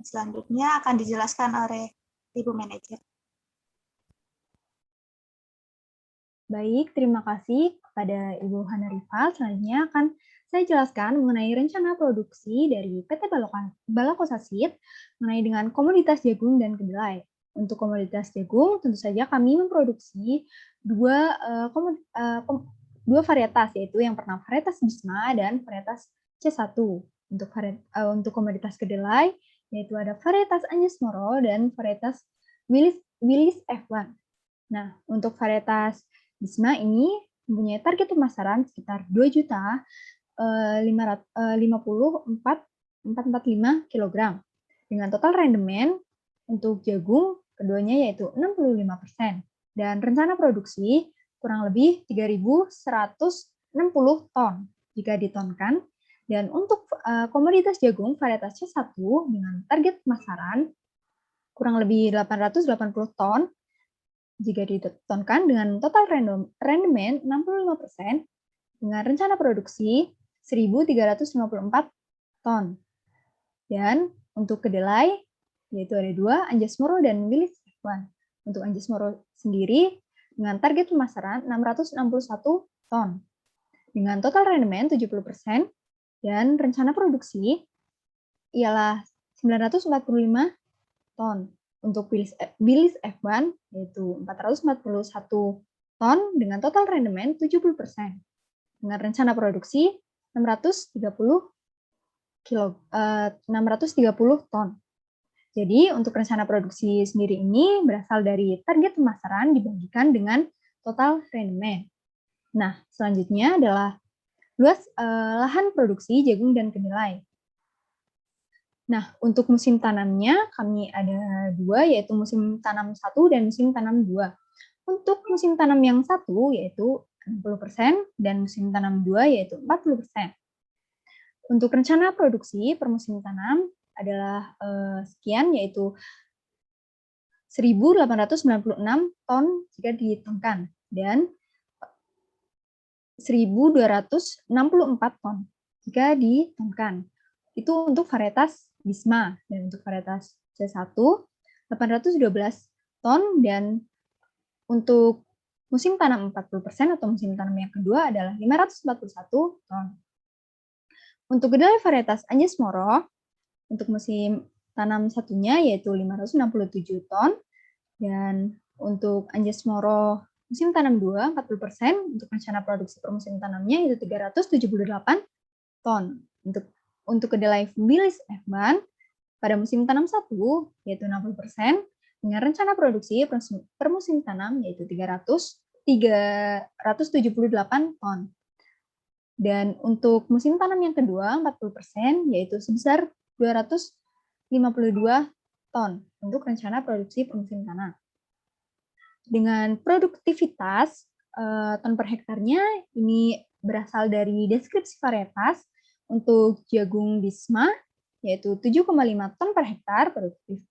Speaker 10: Selanjutnya akan dijelaskan oleh Ibu Manajer.
Speaker 1: Baik, terima kasih kepada Ibu Hana Rifa. Selanjutnya akan saya jelaskan mengenai rencana produksi dari PT Balakosa Seed mengenai dengan komoditas jagung dan kedelai. Untuk komoditas jagung, tentu saja kami memproduksi dua varietas, yaitu yang pertama varietas Bisma dan varietas C1. Untuk komoditas kedelai, yaitu ada varietas Anjas Moro dan varietas Bilis F1. Nah, untuk varietas Bisma ini mempunyai target pemasaran sekitar 2.554.445 kg dengan total rendemen untuk jagung keduanya yaitu 65% dan rencana produksi kurang lebih 3.160 ton jika ditonkan. Dan untuk komoditas jagung varietas C1 dengan target pemasaran kurang lebih 880 ton jika ditonkan dengan total rendemen 65% dengan rencana produksi 1.354 ton. Dan untuk kedelai yaitu ada 2, Anjas Moro dan Bilis F1. Untuk Anjas Moro sendiri dengan target pemasaran 661 ton dengan total rendemen 70% dan rencana produksi ialah 945 ton. Untuk Bilis F1 yaitu 441 ton dengan total rendemen 70%. Dengan rencana produksi 630 ton. Jadi untuk rencana produksi sendiri ini berasal dari target pemasaran dibagikan dengan total rendemen. Nah, selanjutnya adalah luas lahan produksi jagung dan kedelai. Nah, untuk musim tanamnya kami ada 2, yaitu musim tanam 1 dan musim tanam 2. Untuk musim tanam yang 1, yaitu 60% dan musim tanam 2 yaitu 40%. Untuk rencana produksi per musim tanam adalah sekian, yaitu 1.896 ton jika dihitungkan dan 1.264 ton jika ditonkan. Itu untuk varietas Bisma, dan untuk varietas C1 812 ton, dan untuk musim tanam 40% atau musim tanam yang kedua adalah 541 ton. Untuk kedelai varietas Anjas Moro, untuk musim tanam satunya yaitu 567 ton, dan untuk Anjas Moro musim tanam 2 40%, untuk rencana produksi per musim tanamnya itu 378 ton. Untuk kedelai Wilis F-Ban pada musim tanam 1 yaitu 60%, dengan rencana produksi per musim tanam yaitu 378 ton. Dan untuk musim tanam yang kedua 40% yaitu sebesar 252 ton untuk rencana produksi per musim tanam. Dengan produktivitas ton per hektarnya ini berasal dari deskripsi varietas. Untuk jagung Bisma yaitu 7,5 ton per hektar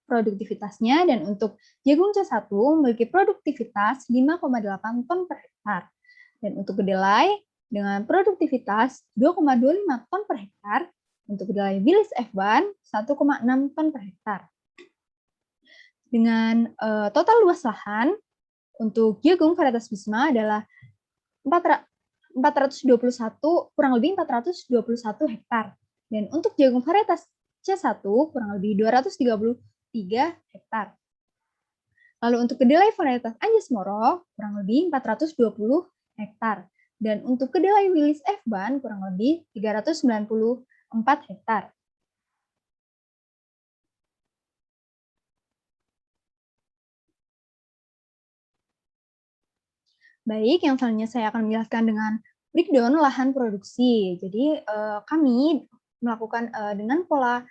Speaker 1: produktivitasnya, dan untuk jagung C1 memiliki produktivitas 5,8 ton per hektar. Dan untuk kedelai dengan produktivitas 2,25 ton per hektar, untuk kedelai Wilis F-Ban 1,6 ton per hektar. Dengan total luas lahan untuk jagung varietas Bisma adalah kurang lebih 421 hektar. Dan untuk jagung varietas C1 kurang lebih 233 hektar. Lalu untuk kedelai varietas Anjas Moro kurang lebih 420 hektar. Dan untuk kedelai Wilis F-Ban kurang lebih 394 hektar. Baik, yang selanjutnya saya akan menjelaskan dengan breakdown lahan produksi. Jadi kami melakukan dengan pola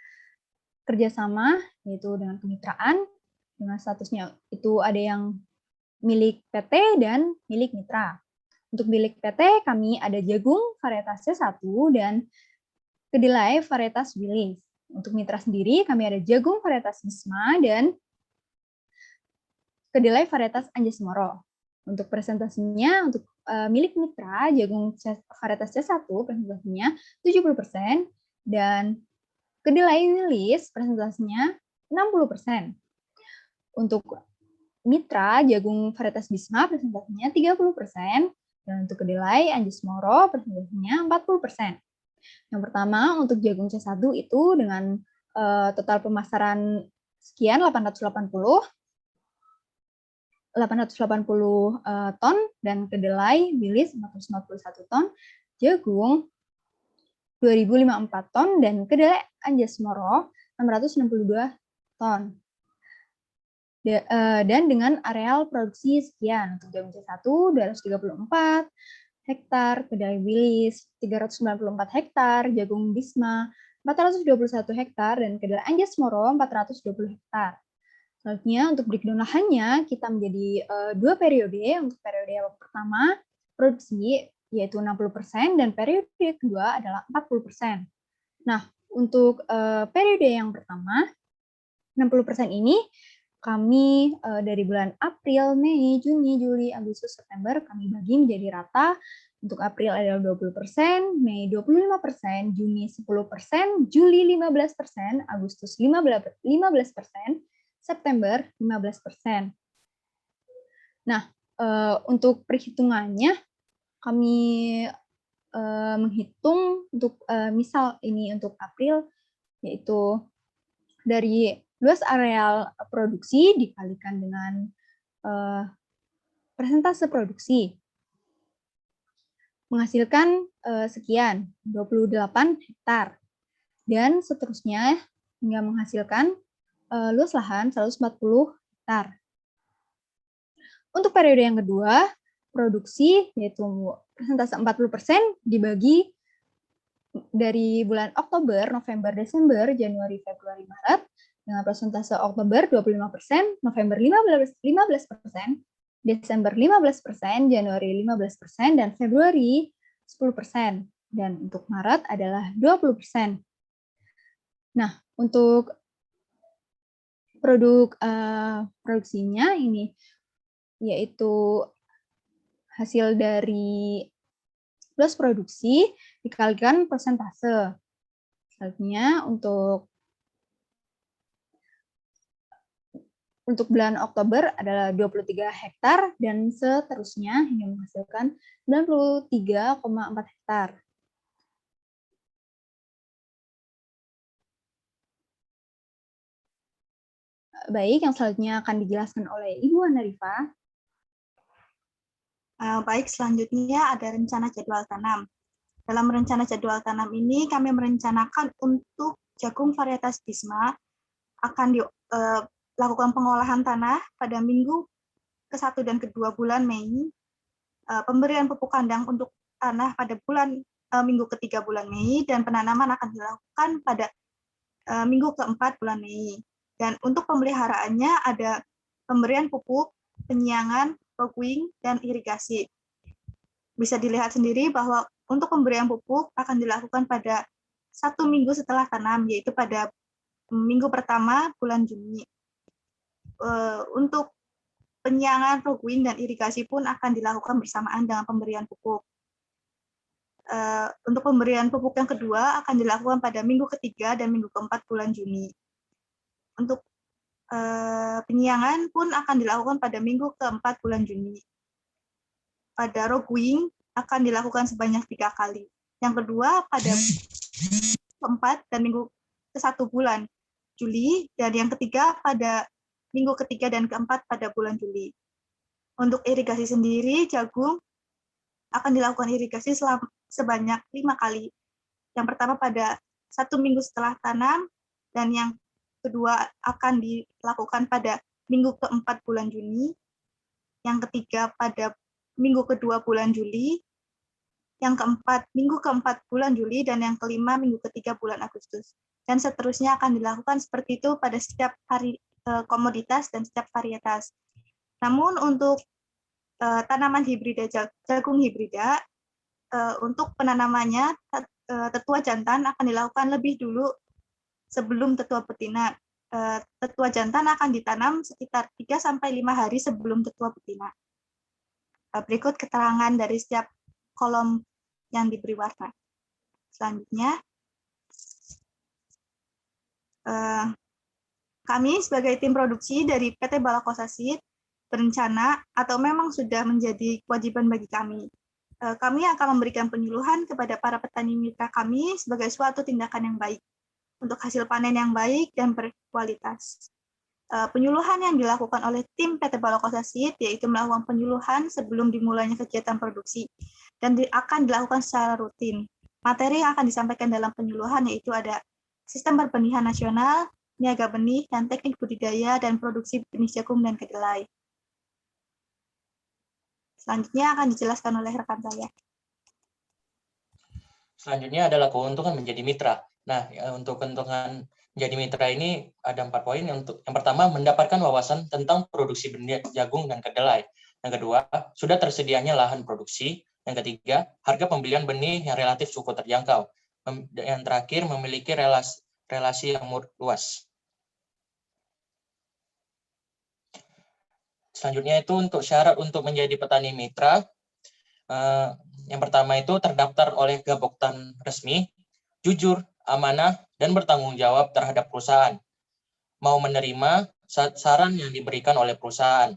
Speaker 1: kerjasama, yaitu dengan kemitraan, dengan statusnya itu ada yang milik PT dan milik mitra. Untuk milik PT kami ada jagung varietas C1 dan kedelai varietas Wilis. Untuk mitra sendiri kami ada jagung varietas Bisma dan kedelai varietas Anjas Moro. Untuk presentasinya, untuk milik mitra, jagung varietas C1 presentasinya 70%, dan kedelai Wilis presentasinya 60%. Untuk mitra, jagung varietas Bisma presentasinya 30%, dan untuk kedelai Anjas Moro presentasinya 40%. Yang pertama, untuk jagung C1 itu dengan total pemasaran sekian 880 ton, dan kedelai Wilis 441 ton, jagung 2054 ton, dan kedelai Anjas Moro 662 ton. Dan dengan areal produksi sekian, untuk jagung C1 234 hektar, kedelai Wilis 394 hektar, jagung Bisma 421 hektar, dan kedelai Anjas Moro 420 hektar. Selanjutnya untuk breakdown lahannya kita menjadi dua periode. Untuk periode yang pertama produksi yaitu 60%, dan periode kedua adalah 40%. Nah, untuk periode yang pertama 60% ini kami dari bulan April, Mei, Juni, Juli, Agustus, September kami bagi menjadi rata. Untuk April adalah 20%, Mei 25%, Juni 10%, Juli 15%, Agustus 15%, September 15%. Nah, untuk perhitungannya kami menghitung untuk misal ini untuk April, yaitu dari luas areal produksi dikalikan dengan persentase produksi, menghasilkan sekian 28 hektar, dan seterusnya hingga menghasilkan luas lahan 140 hektar. Untuk periode yang kedua, produksi yaitu persentase 40% dibagi dari bulan Oktober, November, Desember, Januari, Februari, Maret, dengan persentase Oktober 25%, November 15%, Desember 15%, Januari 15%, dan Februari 10%. Dan untuk Maret adalah 20%. Nah, untuk produksinya ini yaitu hasil dari plus produksi dikalikan persentase. Selanjutnya untuk bulan Oktober adalah 23 hektar dan seterusnya hingga menghasilkan 93,4 hektar. Baik, yang selanjutnya akan dijelaskan oleh Ibu Hanarifa.
Speaker 10: Baik, selanjutnya ada rencana jadwal tanam. Dalam rencana jadwal tanam ini, kami merencanakan untuk jagung varietas Bisma akan dilakukan pengolahan tanah pada minggu ke-1 dan ke-2 bulan Mei, pemberian pupuk kandang untuk tanah pada minggu ke-3 bulan Mei, dan penanaman akan dilakukan pada minggu ke-4 bulan Mei. Dan untuk pemeliharaannya ada pemberian pupuk, penyiangan, roguing, dan irigasi. Bisa dilihat sendiri bahwa untuk pemberian pupuk akan dilakukan pada 1 minggu setelah tanam, yaitu pada minggu pertama bulan Juni. Untuk penyiangan, roguing, dan irigasi pun akan dilakukan bersamaan dengan pemberian pupuk. Untuk pemberian pupuk yang kedua akan dilakukan pada minggu ke-3 dan minggu ke-4 bulan Juni. Untuk penyiangan pun akan dilakukan pada minggu ke-4 bulan Juni. Pada roguing akan dilakukan sebanyak 3 kali. Yang kedua pada ke-4 dan minggu ke-1 bulan Juli, dan yang ketiga pada minggu ke-3 dan ke-4 pada bulan Juli. Untuk irigasi sendiri, jagung akan dilakukan irigasi sebanyak 5 kali. Yang pertama pada 1 minggu setelah tanam, dan yang kedua akan dilakukan pada minggu ke-4 bulan Juni, yang ketiga pada minggu ke-2 bulan Juli, yang keempat minggu ke-4 bulan Juli, dan yang kelima minggu ke-3 bulan Agustus. Dan seterusnya akan dilakukan seperti itu pada setiap komoditas dan setiap varietas. Namun untuk tanaman hibrida jagung hibrida, untuk penanamannya tetua jantan akan dilakukan lebih dulu sebelum tetua betina. Tetua jantan akan ditanam sekitar 3-5 hari sebelum tetua betina. Berikut keterangan dari setiap kolom yang diberi warna. Selanjutnya, kami sebagai tim produksi dari PT Balakosa Seed berencana atau memang sudah menjadi kewajiban bagi kami. Kami akan memberikan penyuluhan kepada para petani mitra kami sebagai suatu tindakan yang baik untuk hasil panen yang baik dan berkualitas. Penyuluhan yang dilakukan oleh tim PT Balakosa Seed yaitu melakukan penyuluhan sebelum dimulainya kegiatan produksi dan akan dilakukan secara rutin. Materi yang akan disampaikan dalam penyuluhan yaitu ada sistem perbenihan nasional, niaga benih, dan teknik budidaya dan produksi benih jagung dan kedelai. Selanjutnya akan dijelaskan oleh rekan saya.
Speaker 9: Selanjutnya adalah keuntungan menjadi mitra. Nah, untuk keuntungan menjadi mitra ini ada 4 poin. Yang pertama, mendapatkan wawasan tentang produksi benih jagung dan kedelai. Yang kedua, sudah tersedianya lahan produksi. Yang ketiga, harga pembelian benih yang relatif cukup terjangkau. Yang terakhir, memiliki relasi yang luas. Selanjutnya itu untuk syarat untuk menjadi petani mitra. Yang pertama itu terdaftar oleh Gapoktan resmi, jujur, amanah, dan bertanggung jawab terhadap perusahaan. Mau menerima saran yang diberikan oleh perusahaan.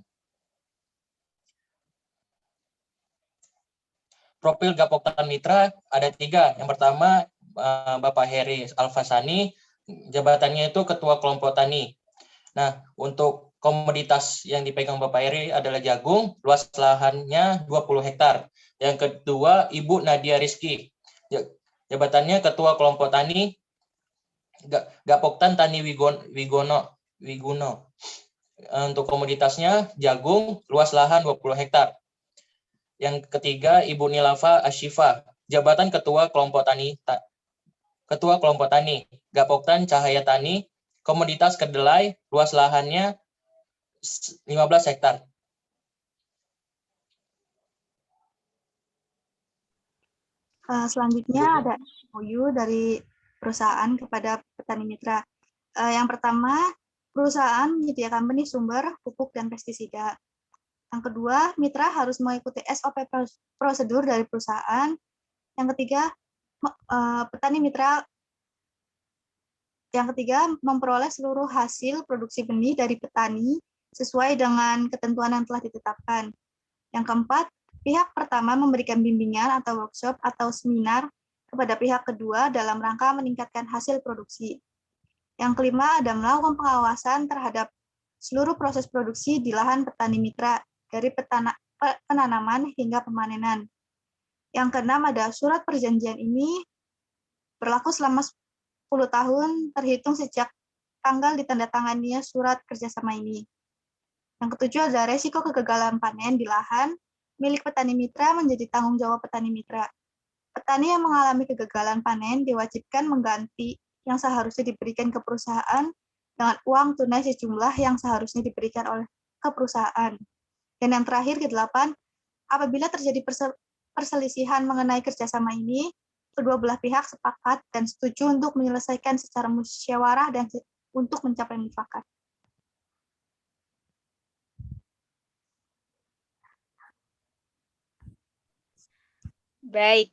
Speaker 9: Profil Gapoktan Mitra ada 3. Yang pertama, Bapak Heri Alfasani, jabatannya itu Ketua Kelompok Tani. Nah, untuk komoditas yang dipegang Bapak Heri adalah jagung, luas lahannya 20 hektar. Yang kedua, Ibu Nadia Rizky, jabatannya Ketua Kelompok Tani, Gapoktan Tani Wiguno. Untuk komoditasnya, jagung, luas lahan 20 hektar. Yang ketiga, Ibu Nilafa Ashifa, jabatan Ketua Kelompok Tani, Gapoktan Cahaya Tani, komoditas kedelai, luas lahannya 15 hektar.
Speaker 10: Selanjutnya ada MOU dari perusahaan kepada petani mitra. Yang pertama, perusahaan menyediakan benih sumber, pupuk, dan pestisida. Yang kedua, mitra harus mengikuti SOP prosedur dari perusahaan. Yang ketiga, petani mitra. Yang ketiga, memperoleh seluruh hasil produksi benih dari petani sesuai dengan ketentuan yang telah ditetapkan. Yang keempat, pihak pertama memberikan bimbingan atau workshop atau seminar kepada pihak kedua dalam rangka meningkatkan hasil produksi. Yang kelima, ada melakukan pengawasan terhadap seluruh proses produksi di lahan petani mitra, dari penanaman hingga pemanenan. Yang keenam, ada surat perjanjian ini berlaku selama 10 tahun terhitung sejak tanggal ditandatanganinya surat kerjasama ini. Yang ketujuh, ada resiko kegagalan panen di lahan milik petani mitra menjadi tanggung jawab petani mitra. Petani yang mengalami kegagalan panen diwajibkan mengganti yang seharusnya diberikan ke perusahaan dengan uang tunai sejumlah yang seharusnya diberikan oleh ke perusahaan. Dan yang terakhir, ke-8, apabila terjadi perselisihan mengenai kerjasama ini, kedua belah pihak sepakat dan setuju untuk menyelesaikan secara musyawarah dan untuk mencapai mufakat.
Speaker 8: Baik,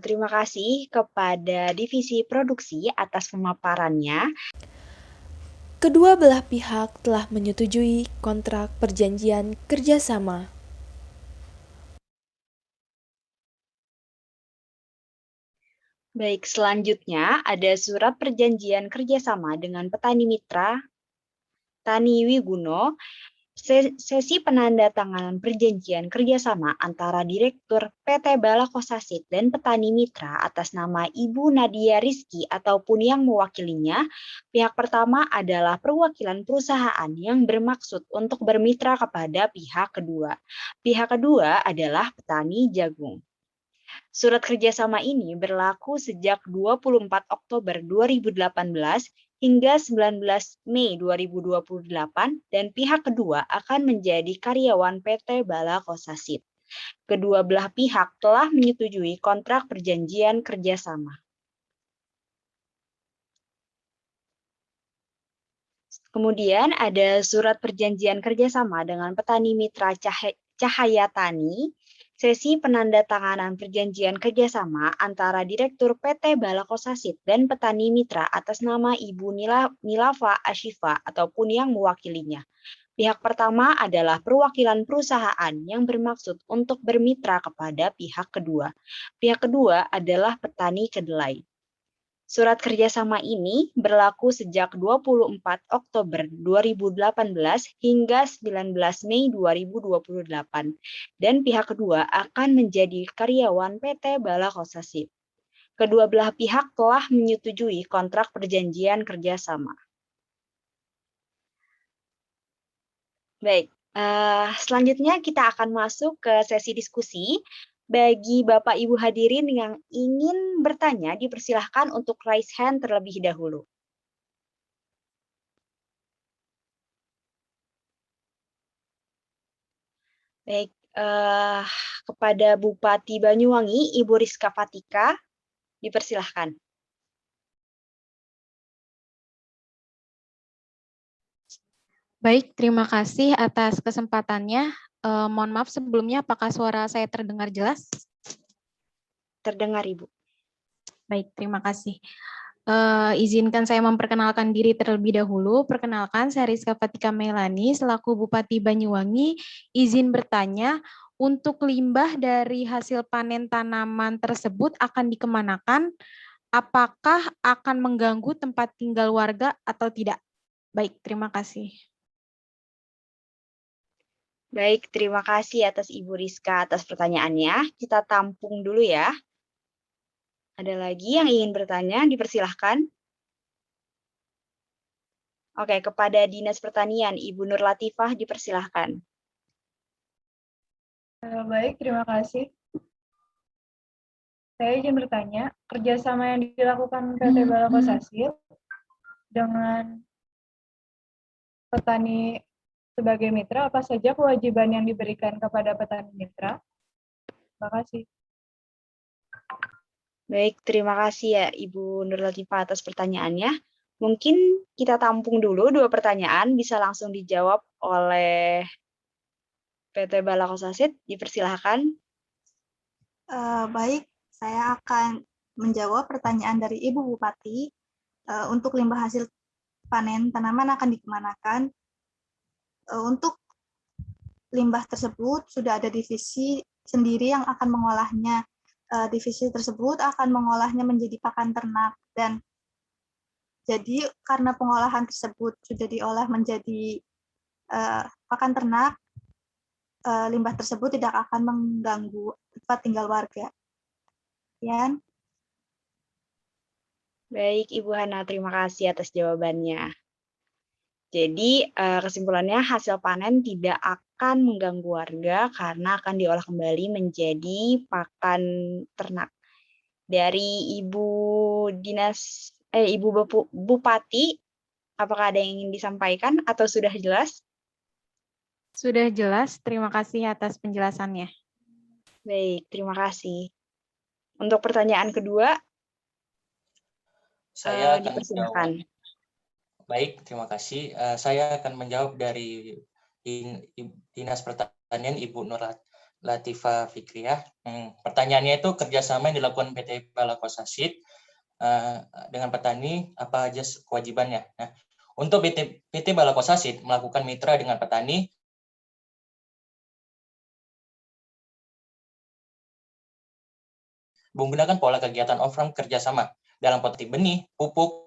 Speaker 8: terima kasih kepada Divisi Produksi atas pemaparannya.
Speaker 11: Kedua belah pihak telah menyetujui kontrak perjanjian kerjasama.
Speaker 8: Baik, selanjutnya ada surat perjanjian kerjasama dengan petani mitra Tani Wiguno. Sesi penandatanganan perjanjian kerjasama antara Direktur PT Balakosasit dan petani mitra atas nama Ibu Nadia Rizky ataupun yang mewakilinya. Pihak pertama adalah perwakilan perusahaan yang bermaksud untuk bermitra kepada pihak kedua. Pihak kedua adalah petani jagung. Surat kerjasama ini berlaku sejak 24 Oktober 2018 hingga 19 Mei 2028 dan pihak kedua akan menjadi karyawan PT Balakosasit. Kedua belah pihak telah menyetujui kontrak perjanjian kerjasama. Kemudian ada surat perjanjian kerjasama dengan petani mitra Cahaya Tani. Sesi penandatanganan perjanjian kerjasama antara Direktur PT Balakosasit dan petani mitra atas nama Ibu Nilafa Ashifa ataupun yang mewakilinya. Pihak pertama adalah perwakilan perusahaan yang bermaksud untuk bermitra kepada pihak kedua. Pihak kedua adalah petani kedelai. Surat kerjasama ini berlaku sejak 24 Oktober 2018 hingga 19 Mei 2028 dan pihak kedua akan menjadi karyawan PT Balakosasit. Kedua belah pihak telah menyetujui kontrak perjanjian kerjasama. Baik, selanjutnya kita akan masuk ke sesi diskusi. Bagi Bapak Ibu hadirin yang ingin bertanya, dipersilahkan untuk raise hand terlebih dahulu. Baik, kepada Bupati Banyuwangi, Ibu Rizka Fatika, dipersilahkan.
Speaker 12: Baik, terima kasih atas kesempatannya. Mohon maaf sebelumnya, apakah suara saya terdengar jelas?
Speaker 8: Terdengar, Ibu.
Speaker 12: Baik, terima kasih. Izinkan saya memperkenalkan diri terlebih dahulu. Perkenalkan, saya Rizka Fatika Melani, selaku Bupati Banyuwangi. Izin bertanya, untuk limbah dari hasil panen tanaman tersebut akan dikemanakan? Apakah akan mengganggu tempat tinggal warga atau tidak? Baik, terima kasih.
Speaker 8: Baik, terima kasih atas Ibu Rizka atas pertanyaannya. Kita tampung dulu ya. Ada lagi yang ingin bertanya, dipersilahkan. Oke, kepada Dinas Pertanian, Ibu Nur Latifah, dipersilahkan.
Speaker 13: Baik, terima kasih. Saya izin bertanya, kerjasama yang dilakukan PT Balakosasit dengan petani sebagai mitra, apa saja kewajiban yang diberikan kepada petani mitra? Terima kasih.
Speaker 8: Baik, terima kasih ya Ibu Nur Latifah atas pertanyaannya. Mungkin kita tampung dulu 2 pertanyaan, bisa langsung dijawab oleh PT Balakosasit, dipersilahkan.
Speaker 10: Baik, saya akan menjawab pertanyaan dari Ibu Bupati. Untuk limbah hasil panen tanaman akan dikemanakan? Untuk limbah tersebut sudah ada divisi sendiri yang akan mengolahnya. Divisi tersebut akan mengolahnya menjadi pakan ternak, dan jadi karena pengolahan tersebut sudah diolah menjadi pakan ternak, limbah tersebut tidak akan mengganggu tempat tinggal warga. Sekian.
Speaker 8: Baik, Ibu Hana, terima kasih atas jawabannya. Jadi, kesimpulannya hasil panen tidak akan mengganggu warga karena akan diolah kembali menjadi pakan ternak. Dari Ibu Bupati, apakah ada yang ingin disampaikan atau sudah jelas?
Speaker 12: Sudah jelas, terima kasih atas penjelasannya.
Speaker 8: Baik, terima kasih. Untuk pertanyaan kedua,
Speaker 9: Saya akan
Speaker 8: dipersilakan.
Speaker 9: menjawab. Baik, terima kasih. Saya akan menjawab dari Dinas Pertanian Ibu Nur Latifah Fikriyah. Pertanyaannya itu kerjasama yang dilakukan PT Balakosasit dengan petani, apa aja kewajibannya. Nah, untuk PT Balakosasit melakukan mitra dengan petani menggunakan pola kegiatan off-farm kerjasama dalam potensi benih, pupuk,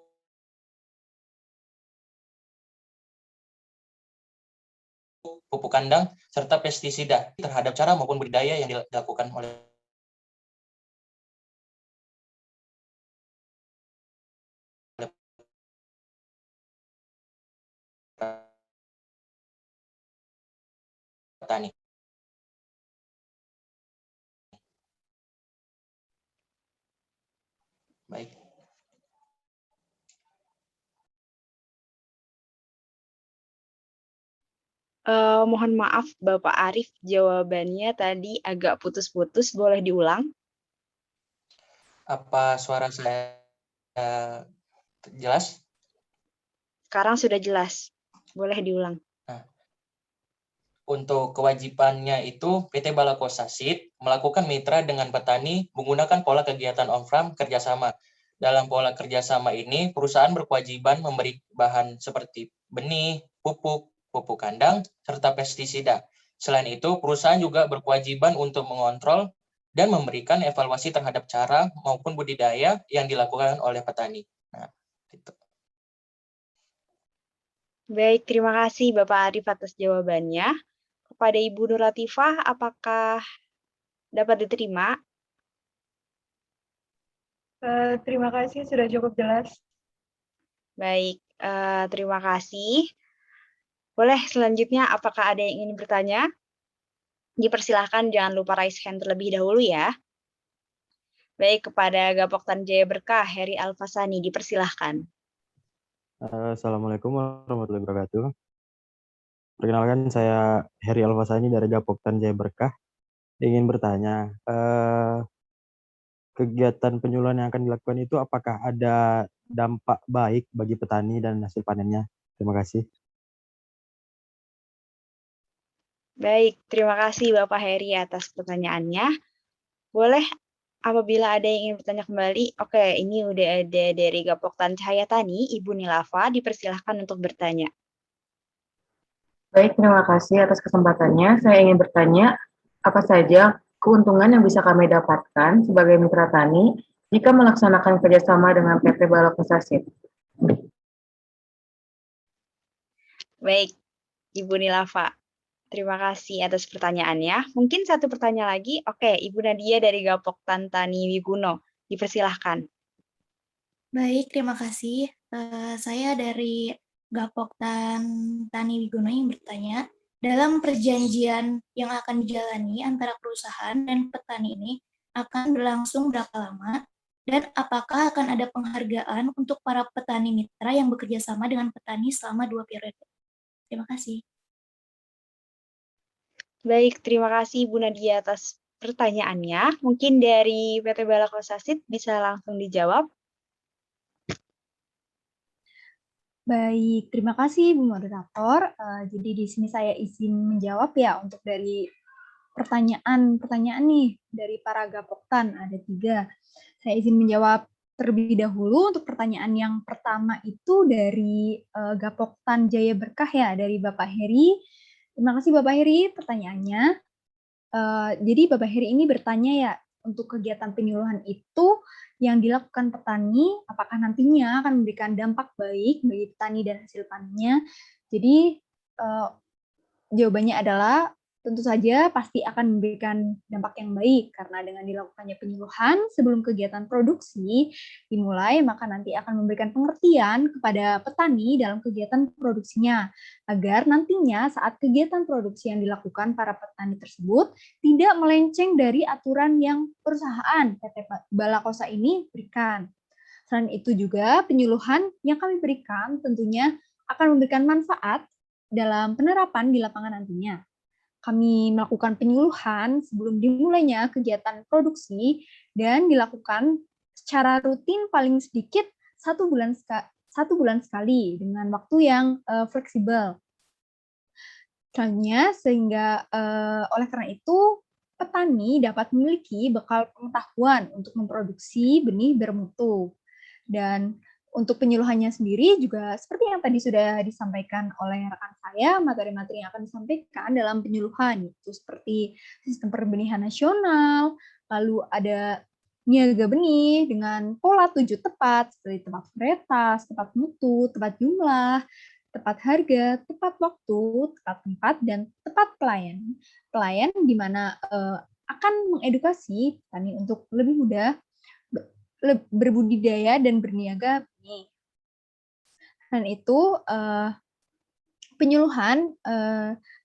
Speaker 9: pupuk kandang, serta pestisida terhadap cara maupun budidaya yang dilakukan oleh petani. Baik.
Speaker 8: Mohon maaf Bapak Arif, jawabannya tadi agak putus-putus, boleh diulang?
Speaker 9: Apa suara saya jelas?
Speaker 8: Sekarang sudah jelas, boleh diulang.
Speaker 9: Nah, untuk kewajibannya itu PT Balakosasit melakukan mitra dengan petani menggunakan pola kegiatan on-farm kerjasama. Dalam pola kerjasama ini, perusahaan berkewajiban memberi bahan seperti benih, pupuk, pupuk kandang, serta pestisida. Selain itu, perusahaan juga berkewajiban untuk mengontrol dan memberikan evaluasi terhadap cara maupun budidaya yang dilakukan oleh petani. Nah, gitu.
Speaker 8: Baik, terima kasih Bapak Arif atas jawabannya. Kepada Ibu Nur Latifah, apakah dapat diterima?
Speaker 13: Terima kasih, sudah cukup jelas.
Speaker 8: Baik, terima kasih. Boleh selanjutnya, apakah ada yang ingin bertanya? Dipersilahkan, jangan lupa raise hand terlebih dahulu ya. Baik, kepada Gapoktan Jaya Berkah, Heri Alfasani, dipersilahkan.
Speaker 14: Assalamualaikum warahmatullahi wabarakatuh. Perkenalkan, saya Heri Alfasani dari Gapoktan Jaya Berkah. Ingin bertanya, kegiatan penyuluhan yang akan dilakukan itu apakah ada dampak baik bagi petani dan hasil panennya? Terima kasih.
Speaker 8: Baik, terima kasih Bapak Heri atas pertanyaannya. Boleh apabila ada yang ingin bertanya kembali, oke, ini udah ada dari Gapoktan Cahaya Tani, Ibu Nilafa, dipersilahkan untuk bertanya.
Speaker 15: Baik, terima kasih atas kesempatannya. Saya ingin bertanya, apa saja keuntungan yang bisa kami dapatkan sebagai mitra tani jika melaksanakan kerjasama dengan PT Balakosasit?
Speaker 8: Baik, Ibu Nilafa. Terima kasih atas pertanyaannya. Mungkin satu pertanyaan lagi. Oke, Ibu Nadia dari Gapoktan Tani Wiguno. Dipersilahkan.
Speaker 16: Baik, terima kasih. Saya dari Gapoktan Tani Wiguno yang bertanya, dalam perjanjian yang akan dijalani antara perusahaan dan petani ini akan berlangsung berapa lama, dan apakah akan ada penghargaan untuk para petani mitra yang bekerja sama dengan petani selama 2 periode? Terima kasih.
Speaker 8: Baik, terima kasih Ibu Nadia atas pertanyaannya. Mungkin dari PT Balakosasit bisa langsung dijawab.
Speaker 1: Baik, terima kasih Bu Moderator. Jadi di sini saya izin menjawab ya untuk dari pertanyaan nih dari para Gapoktan, ada 3. Saya izin menjawab terlebih dahulu untuk pertanyaan yang pertama itu dari Gapoktan Jaya Berkah ya, dari Bapak Heri. Terima kasih Bapak Heri pertanyaannya. Jadi Bapak Heri ini bertanya ya, untuk kegiatan penyuluhan itu yang dilakukan petani, apakah nantinya akan memberikan dampak baik bagi petani dan hasil panennya? Jadi jawabannya adalah tentu saja pasti akan memberikan dampak yang baik, karena dengan dilakukannya penyuluhan sebelum kegiatan produksi dimulai, maka nanti akan memberikan pengertian kepada petani dalam kegiatan produksinya, agar nantinya saat kegiatan produksi yang dilakukan para petani tersebut tidak melenceng dari aturan yang perusahaan PT Balakosa ini berikan. Selain itu juga penyuluhan yang kami berikan tentunya akan memberikan manfaat dalam penerapan di lapangan nantinya. Kami melakukan penyuluhan sebelum dimulainya kegiatan produksi dan dilakukan secara rutin paling sedikit 1 bulan sekali dengan waktu yang fleksibel. Selanjutnya, sehingga oleh karena itu petani dapat memiliki bekal pengetahuan untuk memproduksi benih bermutu. Dan untuk penyuluhannya sendiri juga seperti yang tadi sudah disampaikan oleh rekan saya, materi-materi yang akan disampaikan dalam penyuluhan itu seperti sistem perbenihan nasional, lalu ada niaga benih dengan pola 7 tepat seperti tepat varietas, tepat mutu, tepat jumlah, tepat harga, tepat waktu, tepat tempat, dan tepat pelayan. Pelayan di mana akan mengedukasi petani untuk lebih mudah berbudidaya dan berniaga benih. Dan itu penyuluhan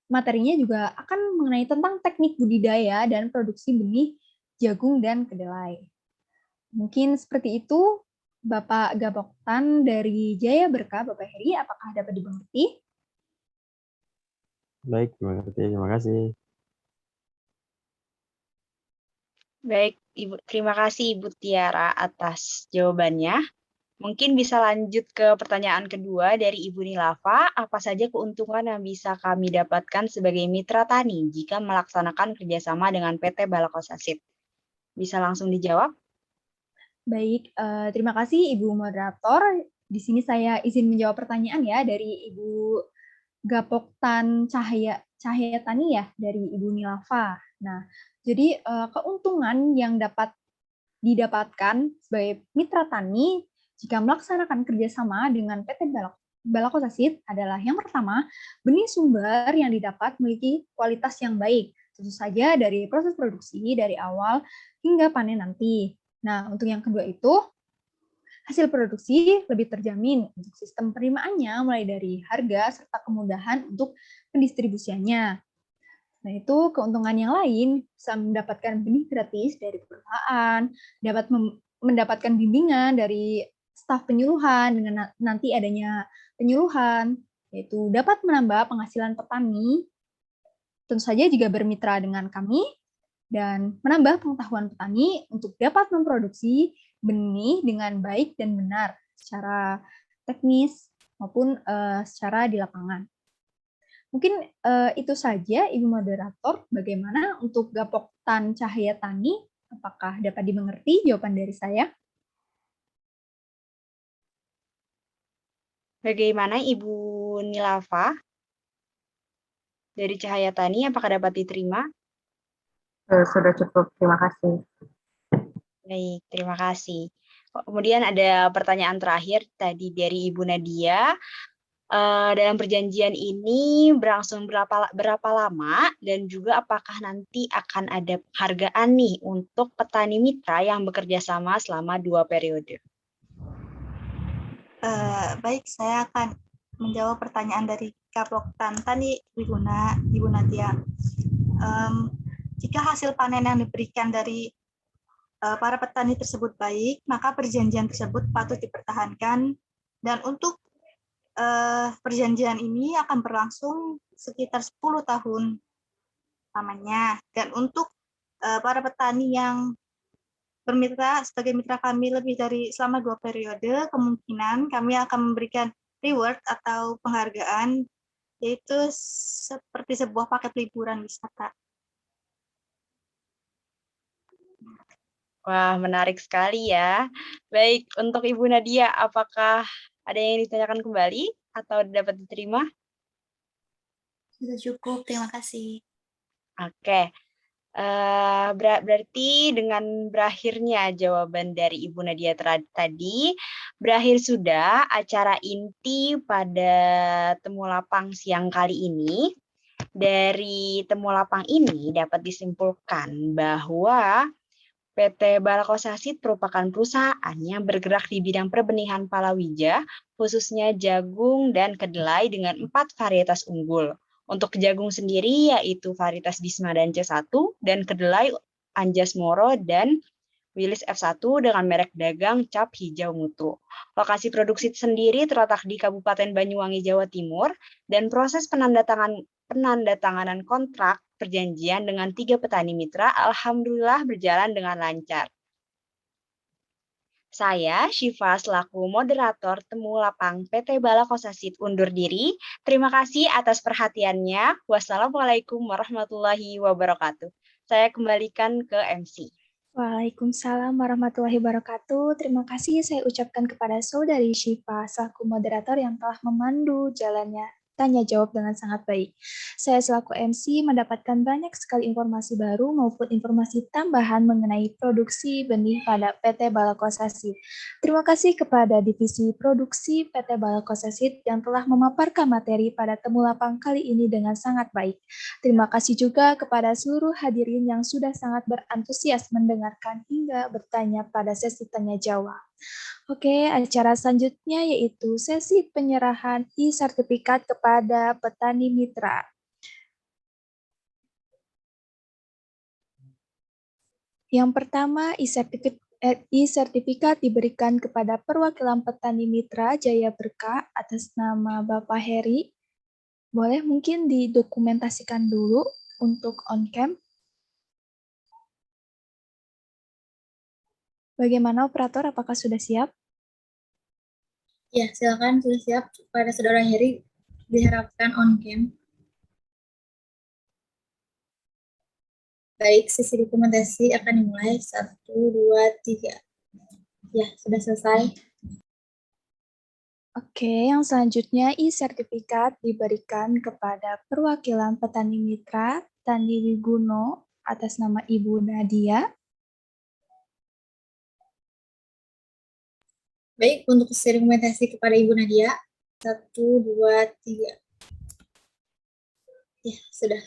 Speaker 1: materinya juga akan mengenai tentang teknik budidaya dan produksi benih jagung dan kedelai. Mungkin seperti itu, Bapak Gapoktan dari Jaya Berkah, Bapak Heri, apakah dapat dimengerti?
Speaker 14: Baik, terima kasih.
Speaker 8: Baik, Ibu. Terima kasih Ibu Tiara atas jawabannya. Mungkin bisa lanjut ke pertanyaan kedua dari Ibu Nilafa. Apa saja keuntungan yang bisa kami dapatkan sebagai mitra tani jika melaksanakan kerjasama dengan PT Balakosasit? Bisa langsung dijawab?
Speaker 1: Baik, terima kasih Ibu Moderator. Di sini saya izin menjawab pertanyaan ya dari Ibu Gapoktan Cahaya Tani ya, dari Ibu Nilafa. Nah, jadi keuntungan yang dapat didapatkan sebagai mitra tani jika melaksanakan kerjasama dengan PT Balakosasit adalah yang pertama, benih sumber yang didapat memiliki kualitas yang baik, tentu saja dari proses produksi dari awal hingga panen nanti. Nah, untuk yang kedua itu, hasil produksi lebih terjamin untuk sistem penerimaannya mulai dari harga serta kemudahan untuk pendistribusiannya. Nah, itu keuntungan yang lain, bisa mendapatkan benih gratis dari perusahaan, dapat mendapatkan bimbingan dari staf penyuluhan dengan nanti adanya penyuluhan, yaitu dapat menambah penghasilan petani, tentu saja jika bermitra dengan kami, dan menambah pengetahuan petani untuk dapat memproduksi benih dengan baik dan benar secara teknis maupun secara di lapangan. Mungkin itu saja, Ibu Moderator. Bagaimana untuk Gapoktan Cahaya Tani? Apakah dapat dimengerti jawaban dari saya?
Speaker 8: Bagaimana Ibu Nilafa dari Cahaya Tani? Apakah dapat diterima?
Speaker 15: Sudah cukup, terima kasih.
Speaker 8: Baik, terima kasih. Kemudian ada pertanyaan terakhir tadi dari Ibu Nadia. Dalam perjanjian ini berlangsung berapa lama, dan juga apakah nanti akan ada penghargaan nih untuk petani mitra yang bekerja sama selama 2 periode?
Speaker 10: Baik, saya akan menjawab pertanyaan dari Gapoktan Tani Ibu Nadia. Jika hasil panen yang diberikan dari para petani tersebut baik, maka perjanjian tersebut patut dipertahankan, dan untuk perjanjian ini akan berlangsung sekitar 10 tahun lamanya. Dan untuk para petani yang bermitra sebagai mitra kami lebih dari selama 2 periode, kemungkinan kami akan memberikan reward atau penghargaan, yaitu seperti sebuah paket liburan wisata.
Speaker 8: Wah, menarik sekali ya. Baik, untuk Ibu Nadia, apakah ada yang ditanyakan kembali atau dapat diterima?
Speaker 16: Sudah cukup, terima kasih.
Speaker 8: Oke. Berarti dengan berakhirnya jawaban dari Ibu Nadia tadi, berakhir sudah acara inti pada Temulapang siang kali ini. Dari Temulapang ini dapat disimpulkan bahwa PT Balakosasit merupakan perusahaan yang bergerak di bidang perbenihan palawija, khususnya jagung dan kedelai dengan 4 varietas unggul. Untuk jagung sendiri yaitu varietas Bisma dan C1, dan kedelai Anjas Moro dan Wilis F1 dengan merek dagang cap hijau mutu. Lokasi produksi sendiri terletak di Kabupaten Banyuwangi, Jawa Timur, dan proses penandatanganan kontrak perjanjian dengan 3 petani mitra alhamdulillah berjalan dengan lancar. Saya, Syifa, selaku moderator Temulapang PT Balakosasit undur diri. Terima kasih atas perhatiannya. Wassalamualaikum warahmatullahi wabarakatuh. Saya kembalikan ke MC.
Speaker 1: Waalaikumsalam warahmatullahi wabarakatuh. Terima kasih saya ucapkan kepada Saudari Syifa selaku moderator yang telah memandu jalannya tanya jawab dengan sangat baik. Saya selaku MC mendapatkan banyak sekali informasi baru maupun informasi tambahan mengenai produksi benih pada PT Balakosasit. Terima kasih kepada Divisi Produksi PT Balakosasit yang telah memaparkan materi pada Temulapang kali ini dengan sangat baik. Terima kasih juga kepada seluruh hadirin yang sudah sangat berantusias mendengarkan hingga bertanya pada sesi tanya jawab. Oke, acara selanjutnya yaitu sesi penyerahan e-sertifikat kepada petani mitra. Yang pertama, e-sertifikat diberikan kepada perwakilan petani mitra Jaya Berkah atas nama Bapak Heri. Boleh mungkin didokumentasikan dulu untuk on-cam. Bagaimana operator, apakah sudah siap?
Speaker 16: Ya, silakan sudah siap. Pada Saudara Heri diharapkan on-cam. Baik, sesi dokumentasi akan dimulai. 1, 2, 3. Ya, sudah selesai.
Speaker 1: Oke, yang selanjutnya e-sertifikat diberikan kepada perwakilan petani mitra Tani Wiguno atas nama Ibu Nadia.
Speaker 16: Baik, untuk sesi dokumentasi kepada Ibu Nadia. 1, 2, 3. Ya, sudah.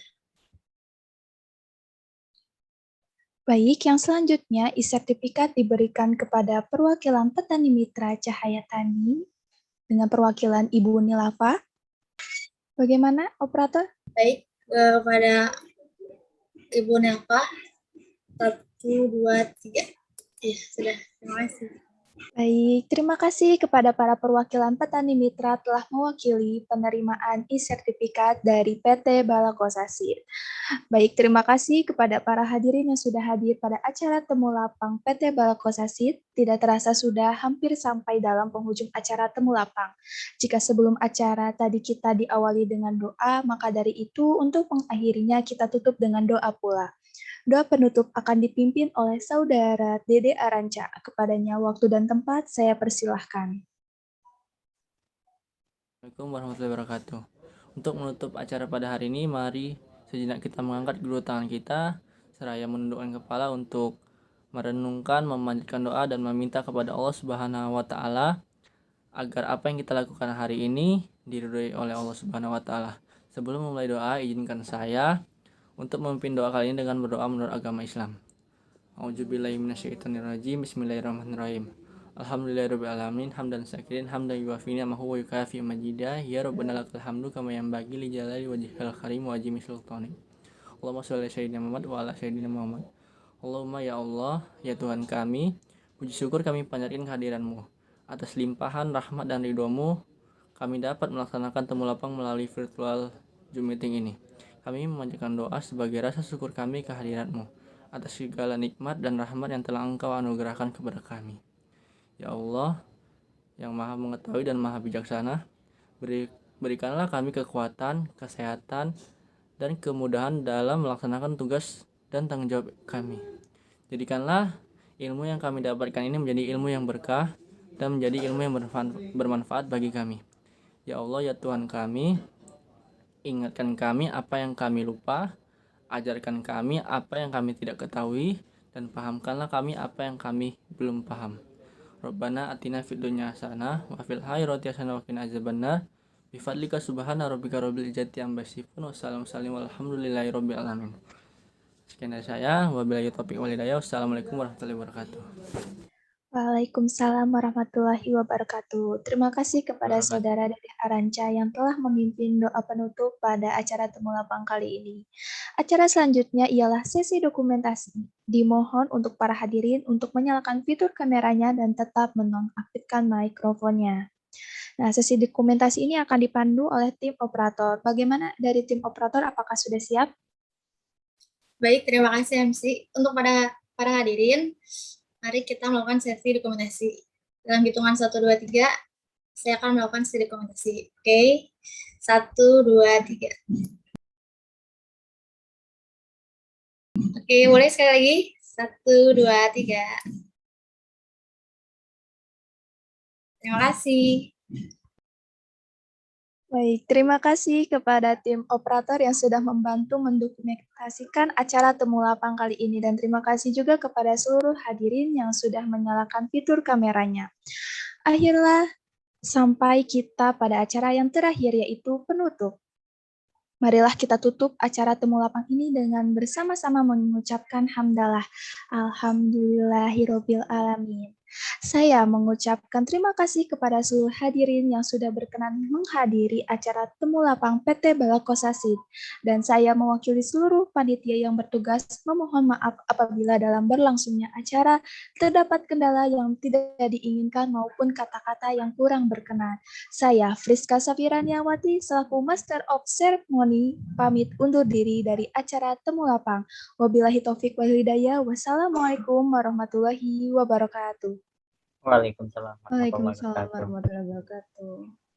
Speaker 1: Baik, yang selanjutnya e-sertifikat diberikan kepada perwakilan petani mitra Cahaya Tani dengan perwakilan Ibu Nilafa. Bagaimana, operator?
Speaker 16: Baik, kepada Ibu Nilafa. 1, 2, 3. Ya, sudah. Terima kasih.
Speaker 1: Baik, terima kasih kepada para perwakilan petani mitra telah mewakili penerimaan e-sertifikat dari PT Balakosasit. Baik, terima kasih kepada para hadirin yang sudah hadir pada acara Temulapang PT Balakosasit. Tidak terasa sudah hampir sampai dalam penghujung acara Temulapang. Jika sebelum acara tadi kita diawali dengan doa, maka dari itu untuk mengakhirinya kita tutup dengan doa pula. Doa penutup akan dipimpin oleh Saudara Dede Aranca. Kepadanya waktu dan tempat saya persilahkan.
Speaker 2: Assalamualaikum warahmatullahi wabarakatuh. Untuk menutup acara pada hari ini, mari sejenak kita mengangkat kedua tangan kita, seraya menundukkan kepala untuk merenungkan, memanjatkan doa, dan meminta kepada Allah Subhanahu wa Ta'ala agar apa yang kita lakukan hari ini diridhoi oleh Allah Subhanahu wa Ta'ala. Sebelum memulai doa, izinkan saya untuk memimpin doa kali ini dengan berdoa menurut agama Islam. A'udzubillahi minasyaitonirrajim. Bismillahirrahmanirrahim. Alhamdulillahirabbil alamin, hamdan syakirin, hamdan yuwafi ni'amahu wa yukafi majidah. Ya Rabbana lakal hamdu kama yanbaghi li jalali wajhikal karim wa azimi sultani. Allahumma shalli ala sayyidina Muhammad wa ala sayyidina Muhammad. Allahumma ya Allah, ya Tuhan kami, puji syukur kami panjatkan kehadiran-Mu. Atas limpahan rahmat dan ridho-Mu, kami dapat melaksanakan Temulapang melalui virtual Zoom meeting ini. Kami memanjatkan doa sebagai rasa syukur kami kehadirat-Mu. atas segala nikmat dan rahmat yang telah Engkau anugerahkan kepada kami. Ya Allah, yang Maha Mengetahui dan Maha Bijaksana, berikanlah kami kekuatan, kesehatan, dan kemudahan dalam melaksanakan tugas dan tanggung jawab kami. Jadikanlah ilmu yang kami dapatkan ini menjadi ilmu yang berkah dan menjadi ilmu yang bermanfaat bagi kami. Ya Allah, ya Tuhan kami, ingatkan kami apa yang kami lupa, ajarkan kami apa yang kami tidak ketahui, dan pahamkanlah kami apa yang kami belum paham. Rabbana atina fid dunya hasanah wa fil akhirati hasanah wa qina azabannar. Bifadlika subhana rabbika rabbil izzati amma yasifun wa salamun walhamdulillahi rabbil alamin. Sekian dari saya. Wabillahi taufiq wal hidayah. Wassalamualaikum warahmatullahi wabarakatuh.
Speaker 1: Waalaikumsalam warahmatullahi wabarakatuh. Terima kasih kepada Saudara Dede Aranca yang telah memimpin doa penutup pada acara Temu Lapang kali ini. Acara selanjutnya ialah sesi dokumentasi. Dimohon untuk para hadirin untuk menyalakan fitur kameranya dan tetap menonaktifkan mikrofonnya. Nah, sesi dokumentasi ini akan dipandu oleh tim operator. Bagaimana dari tim operator, apakah sudah siap?
Speaker 17: Baik, terima kasih MC. Untuk para hadirin, mari kita melakukan sesi dokumentasi. Dalam hitungan 1, 2, 3, saya akan melakukan sesi dokumentasi. Oke, 1, 2, 3. Oke, boleh sekali lagi? 1, 2, 3. Terima kasih.
Speaker 1: Baik, terima kasih kepada tim operator yang sudah membantu mendokumentasikan acara Temu Lapang kali ini, dan terima kasih juga kepada seluruh hadirin yang sudah menyalakan fitur kameranya. Akhirnya sampai kita pada acara yang terakhir, yaitu penutup. Marilah kita tutup acara Temu Lapang ini dengan bersama-sama mengucapkan hamdalah. Alhamdulillahirabbil alamin. Saya mengucapkan terima kasih kepada seluruh hadirin yang sudah berkenan menghadiri acara Temu Lapang PT Balakosasit, dan saya mewakili seluruh panitia yang bertugas memohon maaf apabila dalam berlangsungnya acara terdapat kendala yang tidak diinginkan maupun kata-kata yang kurang berkenan. Saya, Friska Safiraniawati, selaku Master of Ceremony, pamit undur diri dari acara Temu Lapang. Wabillahi taufiq wal hidayah. Wassalamualaikum warahmatullahi wabarakatuh.
Speaker 5: Waalaikumsalam warahmatullahi
Speaker 1: Waalaikumsalam
Speaker 5: wabarakatuh.
Speaker 1: warahmatullahi wabarakatuh.